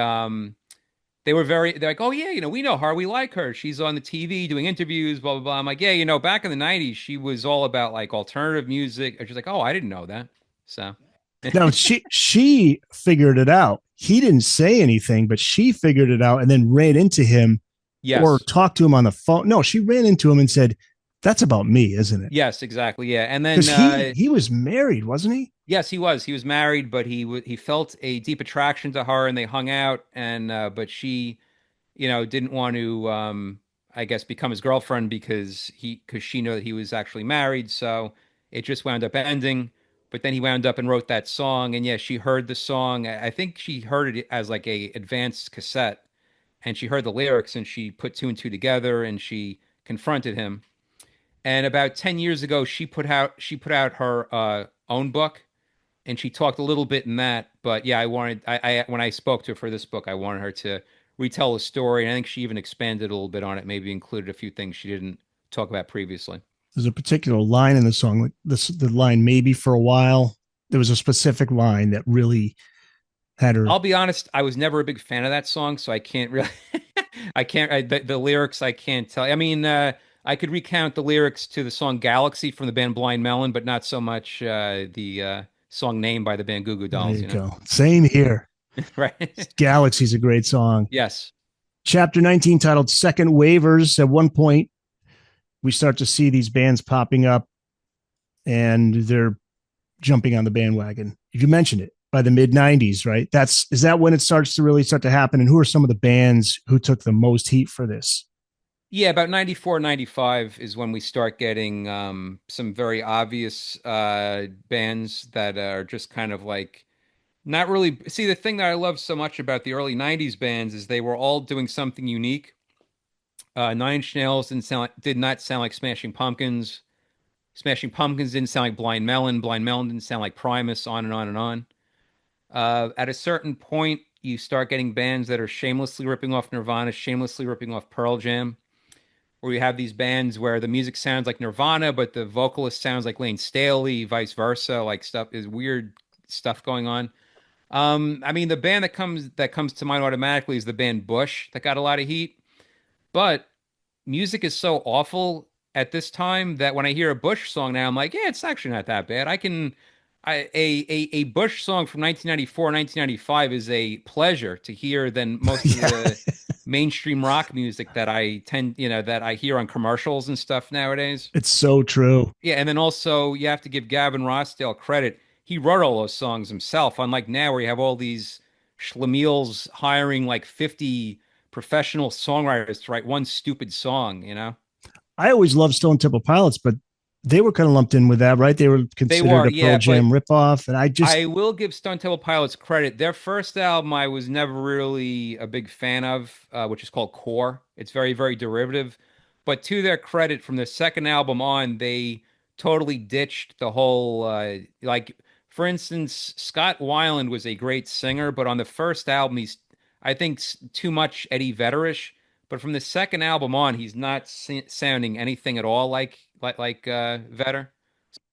they're like, oh yeah, we know her, we like her. She's on the TV doing interviews, blah blah blah. I'm like, yeah, back in the '90s, she was all about like alternative music. And she's like, oh, I didn't know that. So. Now she figured it out. He didn't say anything, but she figured it out and then ran into him or Yes. talked to him on the phone. No, she ran into him and said, "That's about me, isn't it?" Yes, exactly. Yeah. And then Because he was married, wasn't he? yes, he was. He was married, but he felt a deep attraction to her and they hung out and but she, didn't want to I guess become his girlfriend because she knew that he was actually married, so it just wound up ending. But then he wound up and wrote that song, and yeah, she heard the song. I think she heard it as like a advanced cassette, and she heard the lyrics and she put two and two together and she confronted him. And about 10 years ago, she put out her own book, and she talked a little bit in that. But yeah, I when I spoke to her for this book, I wanted her to retell the story, and I think she even expanded a little bit on it, maybe included a few things she didn't talk about previously. There's a particular line in the song, like the line "maybe for a while." There was a specific line that really had her. I'll be honest, I was never a big fan of that song, so I can't really, I can't, the lyrics I can't tell. I mean, I could recount the lyrics to the song Galaxy from the band Blind Melon, but not so much the song Name by the band Goo Goo There Dolls, you go. Same here. Right? Galaxy's a great song. Yes. Chapter 19, titled Second Waivers. At one point, we start to see these bands popping up and they're jumping on the bandwagon. You mentioned it by the mid 90s, right? Is that when it starts to really start to happen? And who are some of the bands who took the most heat for this? Yeah, about 94, 95 is when we start getting some very obvious bands that are just kind of like not really. See, the thing that I love so much about the early 90s bands is they were all doing something unique. Nine Inch Nails did not sound like Smashing Pumpkins. Smashing Pumpkins didn't sound like Blind Melon. Blind Melon didn't sound like Primus, on and on and on. At a certain point, you start getting bands that are shamelessly ripping off Nirvana, shamelessly ripping off Pearl Jam, where you have these bands where the music sounds like Nirvana, but the vocalist sounds like Lane Staley, vice versa. Like stuff is weird stuff going on. I mean, the band that comes to mind automatically is the band Bush that got a lot of heat. But music is so awful at this time that when I hear a Bush song now, I'm like, yeah, it's actually not that bad. A Bush song from 1994, 1995 is a pleasure to hear than most of Yeah, the mainstream rock music that I tend, that I hear on commercials and stuff nowadays. it's so true. Yeah, and then also you have to give Gavin Rossdale credit. He wrote all those songs himself, unlike now where you have all these schlemiels hiring like 50 professional songwriters to write one stupid song, you know? I always loved Stone Temple Pilots, but they were kind of lumped in with that, right? They were They considered were, a Pearl yeah, but Jam ripoff, and I just I will give Stone Temple Pilots credit. Their first album I was never really a big fan of, which is called Core. It's very, very derivative. But to their credit, from the second album on, they totally ditched the whole like for instance, Scott Weiland was a great singer, but on the first album he's I think too much Eddie Vederish. But from the second album on, he's not sounding anything at all like Vedder.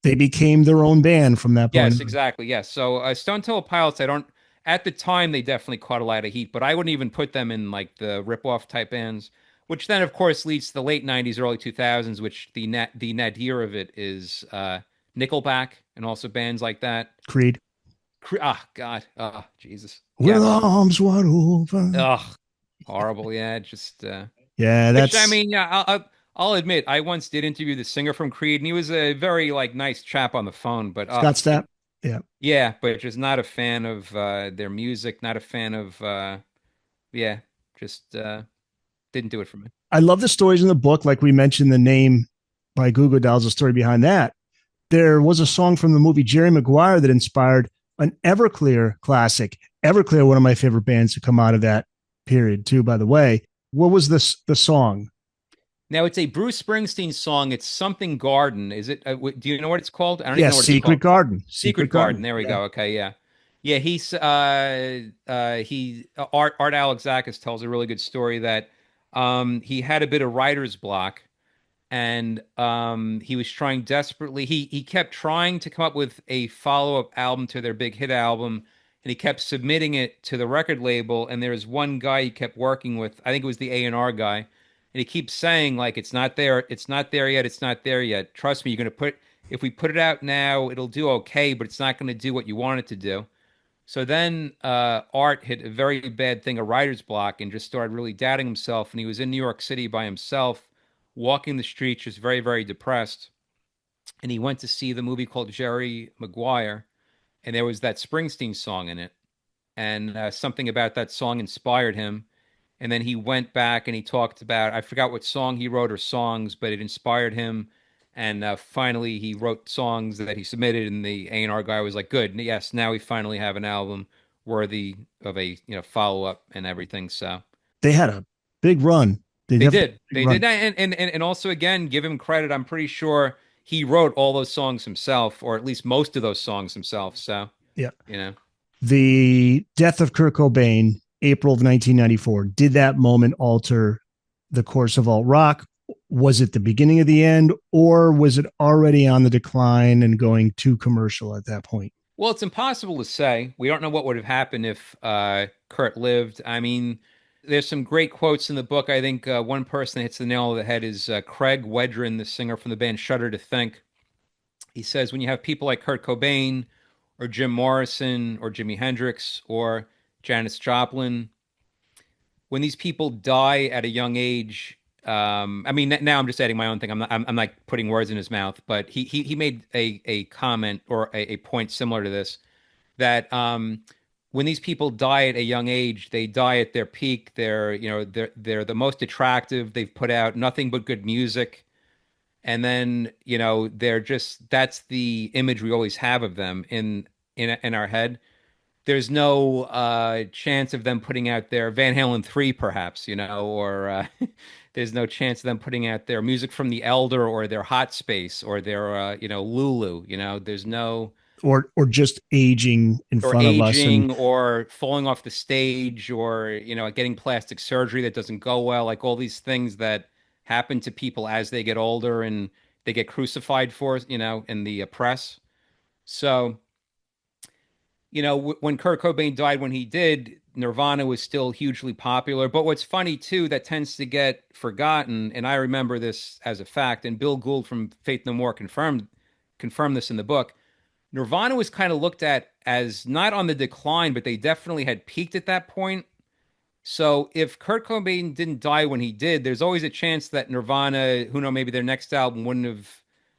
they became their own band from that point Yes, on. exactly. Yes. So Stone Temple Pilots, I don't. At the time, they definitely caught a lot of heat, but I wouldn't even put them in like the rip-off type bands. Which then, of course, leads to the late '90s, early 2000s, which the nadir of it is Nickelback and also bands like that. Creed. Ah, God, oh, Jesus, With yes, arms wide open. ugh, horrible. Yeah, just Yeah, which I that's mean, yeah, I'll admit, I once did interview the singer from Creed, and he was a very like nice chap on the phone, but Scott Stapp. Yeah. yeah, but just not a fan of their music, not a fan of yeah, just didn't do it for me. I love the stories in the book. Like we mentioned, the name by Goo Goo Dolls, the story behind that. There was a song from the movie Jerry Maguire that inspired an Everclear classic. Everclear, one of my favorite bands to come out of that period, too, by the way. What was the song? Now it's a Bruce Springsteen song. It's something Garden. Is it? Do you know what it's called? I don't even Yes, know what it's Secret called. Garden. Secret Secret Garden. Garden. There we Yeah. go. Okay, yeah, yeah. Art Alexakis tells a really good story that he had a bit of writer's block and he was trying desperately. He kept trying to come up with a follow up album to their big hit album, and he kept submitting it to the record label. And there was one guy he kept working with. I think it was the A&R guy, and he keeps saying like, "It's not there. It's not there yet. It's not there yet. Trust me. You're gonna put. If we put it out now, it'll do okay, but it's not going to do what you want it to do." So then Art hit a very bad thing, a writer's block, and just started really doubting himself. And he was in New York City by himself, walking the streets, just very, very depressed. And he went to see the movie called Jerry Maguire, and there was that Springsteen song in it. And something about that song inspired him. And then he went back and he talked about, I forgot what song he wrote or songs, but it inspired him. And finally, he wrote songs that he submitted, and the A&R guy was like, "Good, yes, now we finally have an album worthy of a follow up and everything." So They had a big run. They definitely had a big they run. did, and also again, give him credit. I'm pretty sure he wrote all those songs himself, or at least most of those songs himself. So Yeah. you know. The death of Kurt Cobain, April of 1994. Did that moment alter the course of alt rock? Was it the beginning of the end, or was it already on the decline and going too commercial at that point? Well, it's impossible to say. We don't know what would have happened if Kurt lived. I mean, there's some great quotes in the book. I think one person that hits the nail on the head is Craig Wedren, the singer from the band Shudder to Think. He says, when you have people like Kurt Cobain or Jim Morrison or Jimi Hendrix or Janis Joplin, when these people die at a young age, I mean, now I'm just adding my own thing. I'm not putting words in his mouth, but he made a comment or a point similar to this that when these people die at a young age, they die at their peak. They're the most attractive. They've put out nothing but good music, and then they're just that's the image we always have of them in our head. There's no chance of them putting out their Van Halen 3, perhaps, or there's no chance of them putting out their music from the Elder or their Hot Space or their Lulu. There's no Or just aging in or front of us and aging or falling off the stage or getting plastic surgery that doesn't go well, like all these things that happen to people as they get older and they get crucified for, in the press. So when Kurt Cobain died, when he did, Nirvana was still hugely popular. But what's funny too, that tends to get forgotten, and I remember this as a fact, and Bill Gould from Faith No More confirmed this in the book. Nirvana was kind of looked at as not on the decline, but they definitely had peaked at that point. So if Kurt Cobain didn't die when he did, there's always a chance that Nirvana, who know, maybe their next album wouldn't have,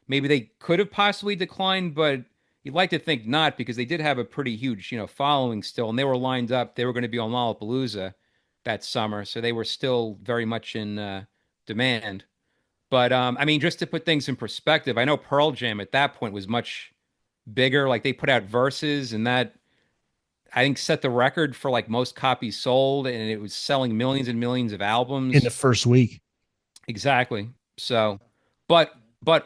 maybe they could have possibly declined, but you'd like to think not because they did have a pretty huge, following still, and they were lined up. They were going to be on Lollapalooza that summer, so they were still very much in demand. But I mean, just to put things in perspective, I know Pearl Jam at that point was much bigger. Like they put out Verses, and that I think set the record for like most copies sold, and it was selling millions and millions of in the albums. first week. Exactly. So, but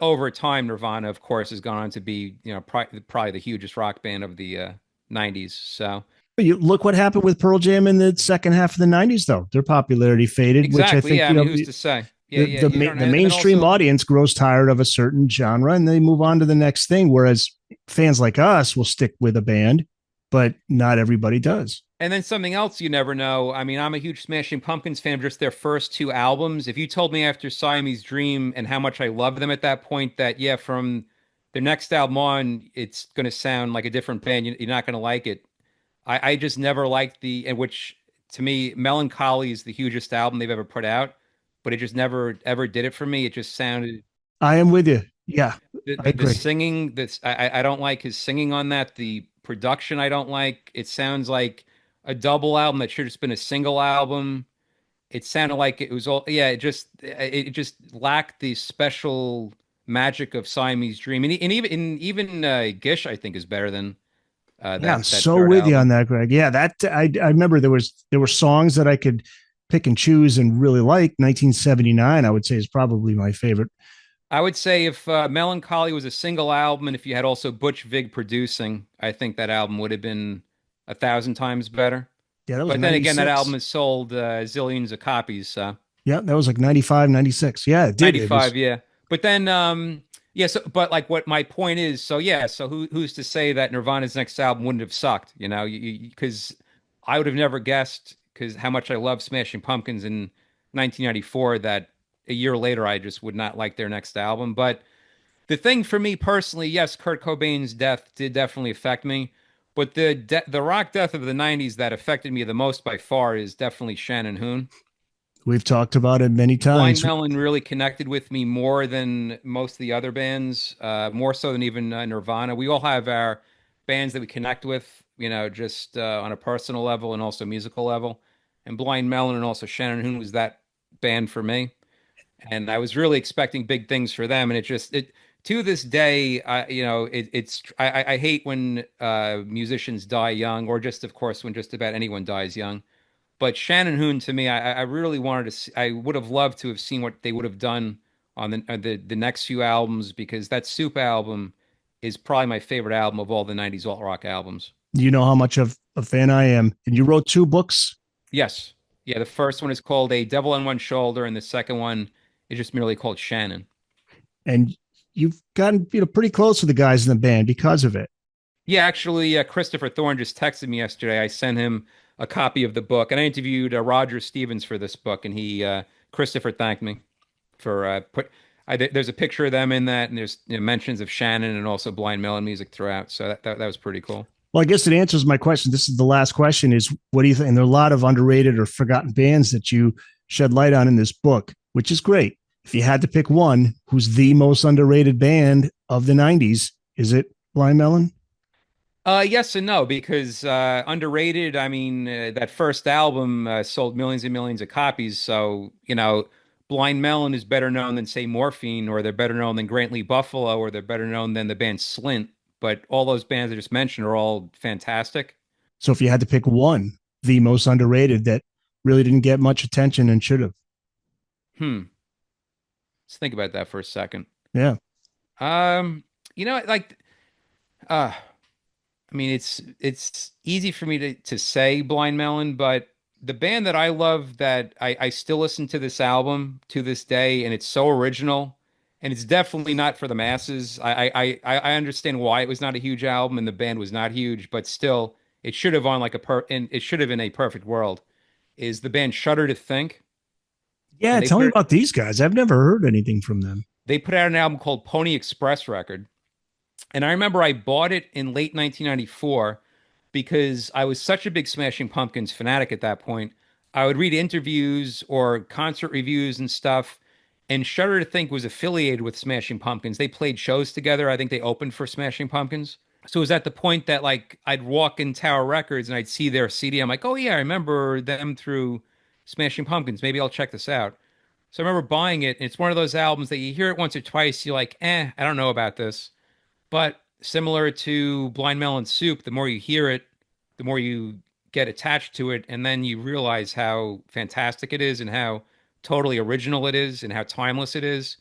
over time, Nirvana, of course, has gone on to be probably the hugest rock band of the '90s. So But you look what happened with Pearl Jam in the second half of the '90s, though. Their popularity faded, which I exactly, think yeah. I mean, who's to say? Yeah, yeah. You don't, the and mainstream also audience grows tired of a certain genre and they move on to the next thing. Whereas fans like us will stick with a band, but not everybody does. And then something else you never know. I mean, I'm a huge Smashing Pumpkins fan of just their first two albums. If you told me after Siamese Dream and how much I love them at that point, that, yeah, from their next album on, it's going to sound like a different band. You're not going to like it. I just never liked and which to me, Melancholy is the hugest album they've ever put out, but it just never, ever did it for me. It just sounded, I am with you. Yeah, I the agree. singing, I don't like his singing on that. The production, I don't like. It sounds like a double album that should have just been a single album. It sounded like it was all, yeah, it just lacked the special magic of Siamese Dream. And even Gish, I think, is better than Yeah, I'm that so third with you on album. that, Greg. Yeah, that I remember there were songs that I could pick and choose and really like. 1979, I would say, is probably my favorite. I would say if Melancholy was a single album and if you had also Butch Vig producing, I think that album would have been 1,000 times better. Yeah, that was But then again, that album 96. has sold zillions of copies. So Yeah, that was like 95, 96. Yeah, it did. It was 95, yeah. But then, yeah. So, but like, what my point is, so yeah. So who's to say that Nirvana's next album wouldn't have sucked? Because I would have never guessed because how much I love Smashing Pumpkins in 1994 that a year later I just would not like their next album. But the thing for me personally, yes, Kurt Cobain's death did definitely affect me. But the rock death of the '90s that affected me the most by far is definitely Shannon Hoon. we've talked about it many Blind times. Melon really connected with me more than most of the other bands, more so than even Nirvana. We all have our bands that we connect with, just on a personal level and also musical level. And Blind Melon and also Shannon Hoon was that band for me. And I was really expecting big things for them. And it to this day, I hate when musicians die young, or just, of course, when just about anyone dies young. But Shannon Hoon, to me, I really wanted to see, I would have loved to have seen what they would have done on the next few albums because that Soup album is probably my favorite album of all the '90s alt rock albums. You know how much of a fan I am. And you wrote two books, Yes, yeah. The first one is called A Devil on One Shoulder, and the second one is just merely called Shannon. and you've gotten pretty close to the guys in the band because of it. Yeah, actually, Christopher Thorne just texted me yesterday. I sent him a copy of the book, and I interviewed Roger Stevens for this book, and Christopher thanked me for there's a picture of them in that, and there's mentions of Shannon and also Blind Melon music throughout. So that was pretty cool. Well, I guess it answers my question. This is the last question is what do you think? And there are a lot of underrated or forgotten bands that you shed light on in this book, which is great. If you had to pick one, who's the most underrated band of the 90s? Is it Blind Melon? Yes and no, because underrated. I mean, that first album sold millions and millions of copies. So, Blind Melon is better known than, say, Morphine, or they're better known than Grantley Buffalo, or they're better known than the band Slint. But all those bands I just mentioned are all fantastic. So if you had to pick one, the most underrated that really didn't get much attention and should have. Hmm. Let's think about that for a second. Yeah. Like, uh, I mean, it's easy for me to say Blind Melon, but the band that I love that I still listen to this album to this day, and it's so original, and it's definitely not for the masses. I understand why it was not a huge album and the band was not huge, but still, it should have on like and it should have been a perfect world. Is the band Shudder to Think, Yeah. and they Tell me put about these guys. I've never heard anything from them. they put out an album called Pony Express Record. And I remember I bought it in late 1994 because I was such a big Smashing Pumpkins fanatic at that point. I would read interviews or concert reviews and stuff. And Shudder to Think was affiliated with Smashing Pumpkins. They played shows together. I think they opened for Smashing Pumpkins. So it was at the point that like I'd walk in Tower Records and I'd see their CD. I'm like, oh yeah, I remember them through Smashing Pumpkins. Maybe I'll check this out. So I remember buying it. And it's one of those albums that you hear it once or twice. You're like, I don't know about this. But similar to Blind Melon Soup, the more you hear it, the more you get attached to it, and then you realize how fantastic it is and how totally original it is and how timeless it is.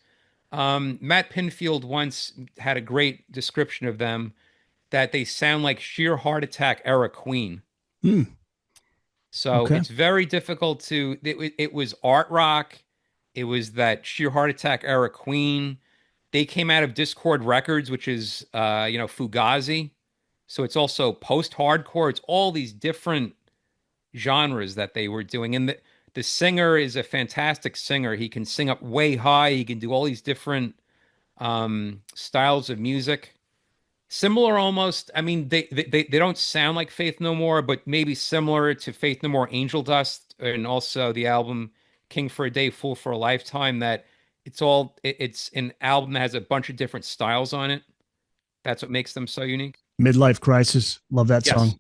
Matt Pinfield once had a great description of them that they sound like sheer heart attack era Queen. Hmm. So Okay. it's very difficult to. It was art rock. It was that sheer heart attack era Queen. They came out of Discord Records, which is Fugazi. So it's also post-hardcore. It's all these different genres that they were doing. And the singer is a fantastic singer. He can sing up way high. He can do all these different styles of music. Similar almost. I mean, they don't sound like Faith No More, but maybe similar to Faith No More, Angel Dust, and also the album King for a Day, Fool for a Lifetime. That it's an album that has a bunch of different styles on it. That's what makes them so unique. Midlife Crisis. Love that Yes, song.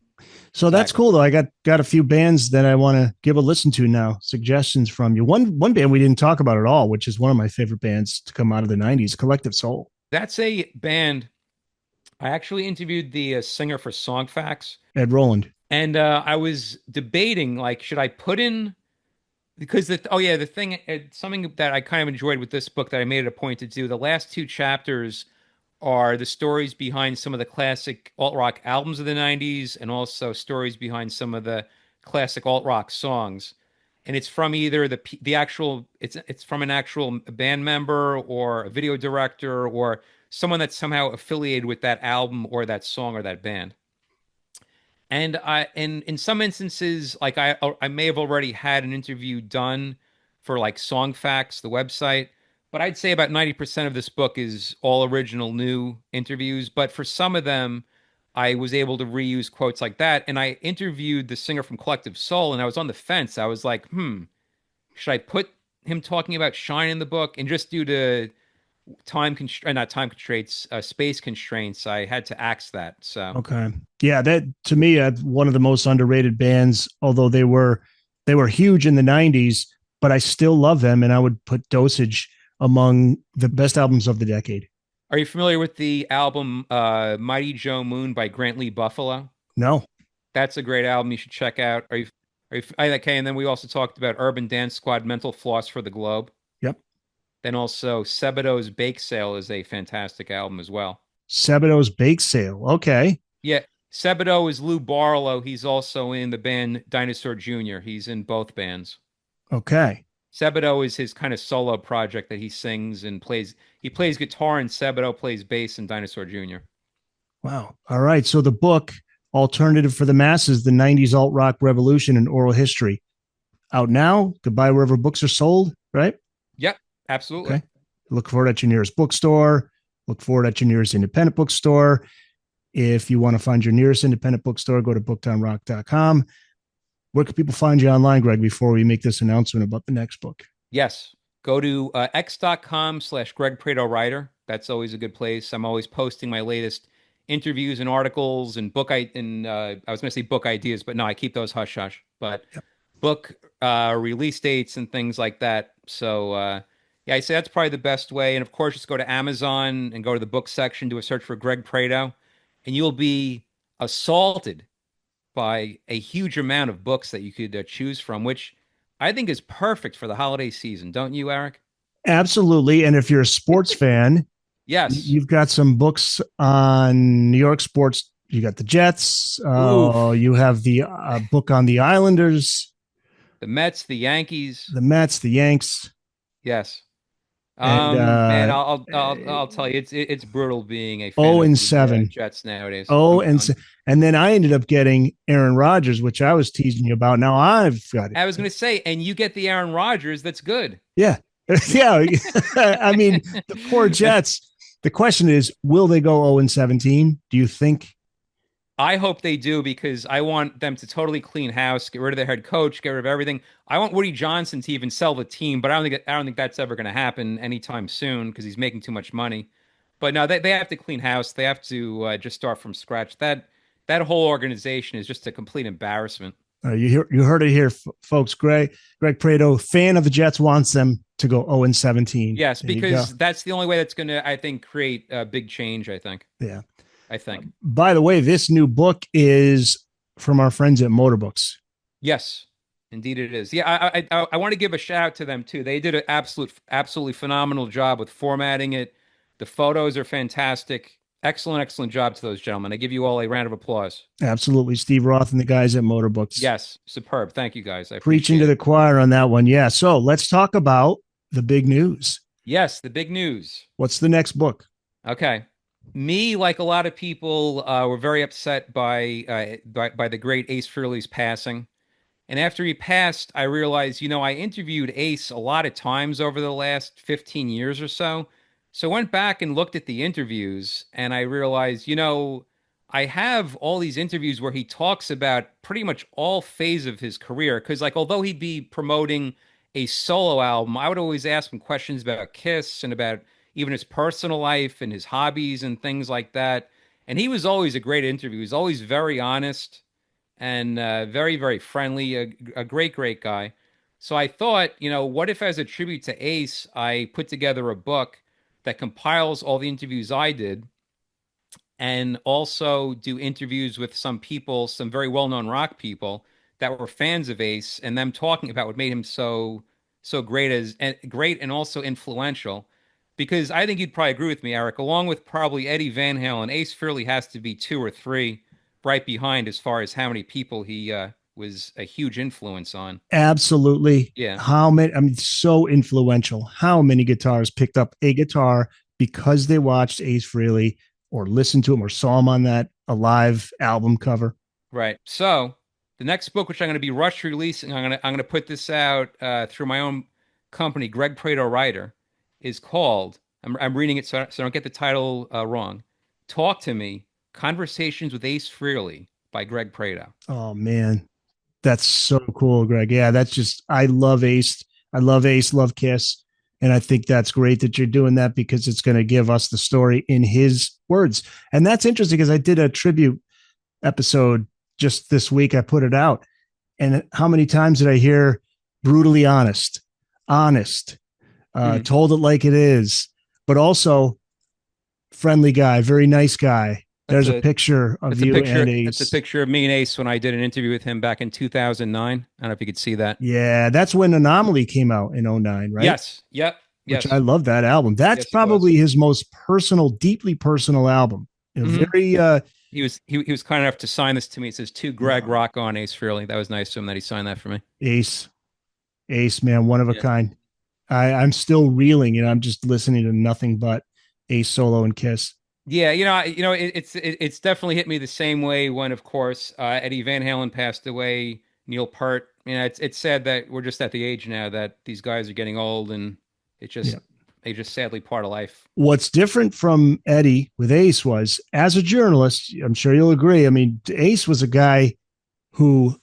So that's exactly. cool though. I got a few bands that I want to give a listen to now. Suggestions from you. One band we didn't talk about at all, which is one of my favorite bands to come out of the '90s, Collective Soul. That's a band. I actually interviewed the singer for Song Facts, Ed Roland. and I was debating like, should I put in because the thing something that I kind of enjoyed with this book that I made it a point to do. The last two chapters are the stories behind some of the classic alt rock albums of the '90s, and also stories behind some of the classic alt rock songs. And it's from either the actual it's from an actual band member or a video director or someone that's somehow affiliated with that album or that song or that band. And in some instances, like I may have already had an interview done for like Song Facts, the website, but I'd say about 90% of this book is all original new interviews. But for some of them, I was able to reuse quotes like that. And I interviewed the singer from Collective Soul, and I was on the fence. I was like, should I put him talking about Shine in the book? And just due to not time constraints, space constraints, I had to axe that. So. Okay. Yeah, that to me, one of the most underrated bands, although they were huge in the '90s, but I still love them, and I would put Dosage among the best albums of the decade. Are you familiar with the album Mighty Joe Moon by Grant Lee Buffalo? No. That's a great album you should check out. Okay? And then we also talked about Urban Dance Squad Mental Floss for the Globe. Yep. Then also Sebado's Bake Sale is a fantastic album as well. Sebado's Bake Sale. Okay. Yeah, Sebado is Lou Barlow. He's also in the band Dinosaur Jr. He's in both bands. Okay. Sebado is his kind of solo project that he sings and plays. He plays guitar, and Sebado plays bass in Dinosaur Jr. Wow. All right. So the book, Alternative for the Masses, the '90s Alt Rock Revolution and Oral History, out now. Goodbye wherever books are sold, right? Yep, absolutely. Okay. Look for it at your nearest bookstore. Look for it at your nearest independent bookstore. If you want to find your nearest independent bookstore, go to bookedonrock.com. Where can people find you online, Greg, before we make this announcement about the next book? Yes. Go to x.com/Greg Prato Writer. That's always a good place. I'm always posting my latest interviews and articles and I was going to say book ideas, but no, I keep those hush hush. But Yep. book release dates and things like that. So yeah, I say that's probably the best way. And of course, just go to Amazon and go to the book section, do a search for Greg Prato, and you'll be assaulted by a huge amount of books that you could choose from, which I think is perfect for the holiday season. Don't you, Eric? Absolutely. And if you're a sports fan, Yes. you've got some books on New York sports. You got the Jets. Oof. You have the book on the Islanders, The Mets, the Yankees. the Mets, the Yanks, Yes. and Man, I'll tell you, it's brutal being a fan oh of and the 7. Jets nowadays. Oh, I'm and done. and then I ended up getting Aaron Rodgers, which I was teasing you about. Now I've got it. I was going to say, and you get the Aaron Rodgers. That's good. Yeah. Yeah. I mean, the poor Jets, The question is, will they go 0-17? Do you think? I hope they do because I want them to totally clean house, get rid of their head coach, get rid of everything. I want Woody Johnson to even sell the team, but I don't think that's ever going to happen anytime soon because he's making too much money. But no, they have to clean house. They have to just start from scratch. That whole organization is just a complete embarrassment. You heard it here, folks. Greg Prato, fan of the Jets, wants them to go 0-17. Yes, There you go. because that's the only way that's going to, I think, create a big change. Yeah. I think. By the way, this new book is from our friends at Motorbooks. Yes, indeed it is. Yeah, I want to give a shout out to them too. They did an absolutely phenomenal job with formatting it. The photos are fantastic. Excellent job to those gentlemen. I give you all a round of applause. Absolutely. Steve Roth and the guys at Motorbooks. Yes, superb. Thank you guys. I Preaching to the choir on that one. Yeah. So let's talk about the big news. Yes, the big news. What's the next book? Okay. Me, like a lot of people, were very upset by the great Ace Frehley's passing. And after he passed, I realized, I interviewed Ace a lot of times over the last 15 years or so. So I went back and looked at the interviews and I realized, I have all these interviews where he talks about pretty much all phase of his career. Because, like, although he'd be promoting a solo album, I would always ask him questions about Kiss and about even his personal life and his hobbies and things like that. And he was always a great interview. He was always very honest and very, very friendly, a great guy. So I thought, what if as a tribute to Ace, I put together a book that compiles all the interviews I did and also do interviews with some people, some very well-known rock people that were fans of Ace and them talking about what made him so great and also influential. Because I think you'd probably agree with me, Eric, along with probably Eddie Van Halen, Ace Frehley has to be 2 or 3 right behind as far as how many people he was a huge influence on. Absolutely. Yeah. How many? I mean, so influential. How many guitars picked up a guitar because they watched Ace Frehley or listened to him or saw him on that Alive album cover? Right. So the next book, which I'm going to be rush releasing, I'm going to put this out through my own company, Greg Prato Writer, is called. I'm reading it so I don't get the title wrong. Talk to Me: Conversations with Ace Frehley by Greg Prato. Oh man, that's so cool, Greg. Yeah, that's just, I love Ace. I love Ace, love Kiss. And I think that's great that you're doing that because it's going to give us the story in his words. And that's interesting because I did a tribute episode just this week. I put it out. And how many times did I hear brutally honest, told it like it is, but also friendly guy, very nice guy. There's a picture of you and Ace. It's a picture of me and Ace when I did an interview with him back in 2009. I don't know if you could see that. Yeah, that's when Anomaly came out in 2009, right? Yes. Yep. Yes. Which I love that album. That's probably his most personal, deeply personal album. Very he was kind enough to sign this to me. It says to Greg Rock on Ace Frehley. That was nice to him that he signed that for me. Ace, man, one of a kind. I'm still reeling, I'm just listening to nothing but Ace solo and Kiss. Yeah, it's definitely hit me the same way when, of course, Eddie Van Halen passed away, Neil Peart. It's sad that we're just at the age now that these guys are getting old, and they just sadly part of life. What's different from Eddie with Ace was, as a journalist, I'm sure you'll agree. I mean, Ace was a guy who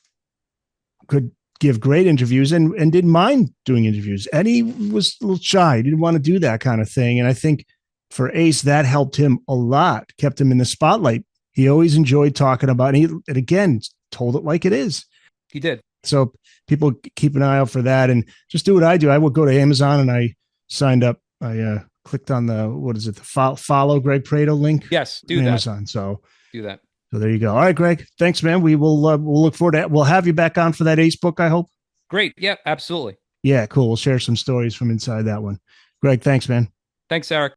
could give great interviews and didn't mind doing interviews. Eddie was a little shy, he didn't want to do that kind of thing, and I think for Ace, that helped him a lot, kept him in the spotlight. He always enjoyed talking about it. And again, told it like it is. He did. So people keep an eye out for that and just do what I do. I would go to Amazon and I signed up. I clicked on the follow Greg Prato link. Yes, do that. Amazon. So do that. So there you go. All right, Greg. Thanks, man. We'll look forward to it. We'll have you back on for that Ace book, I hope. Great. Yeah, absolutely. Yeah, cool. We'll share some stories from inside that one. Greg, thanks, man. Thanks, Eric.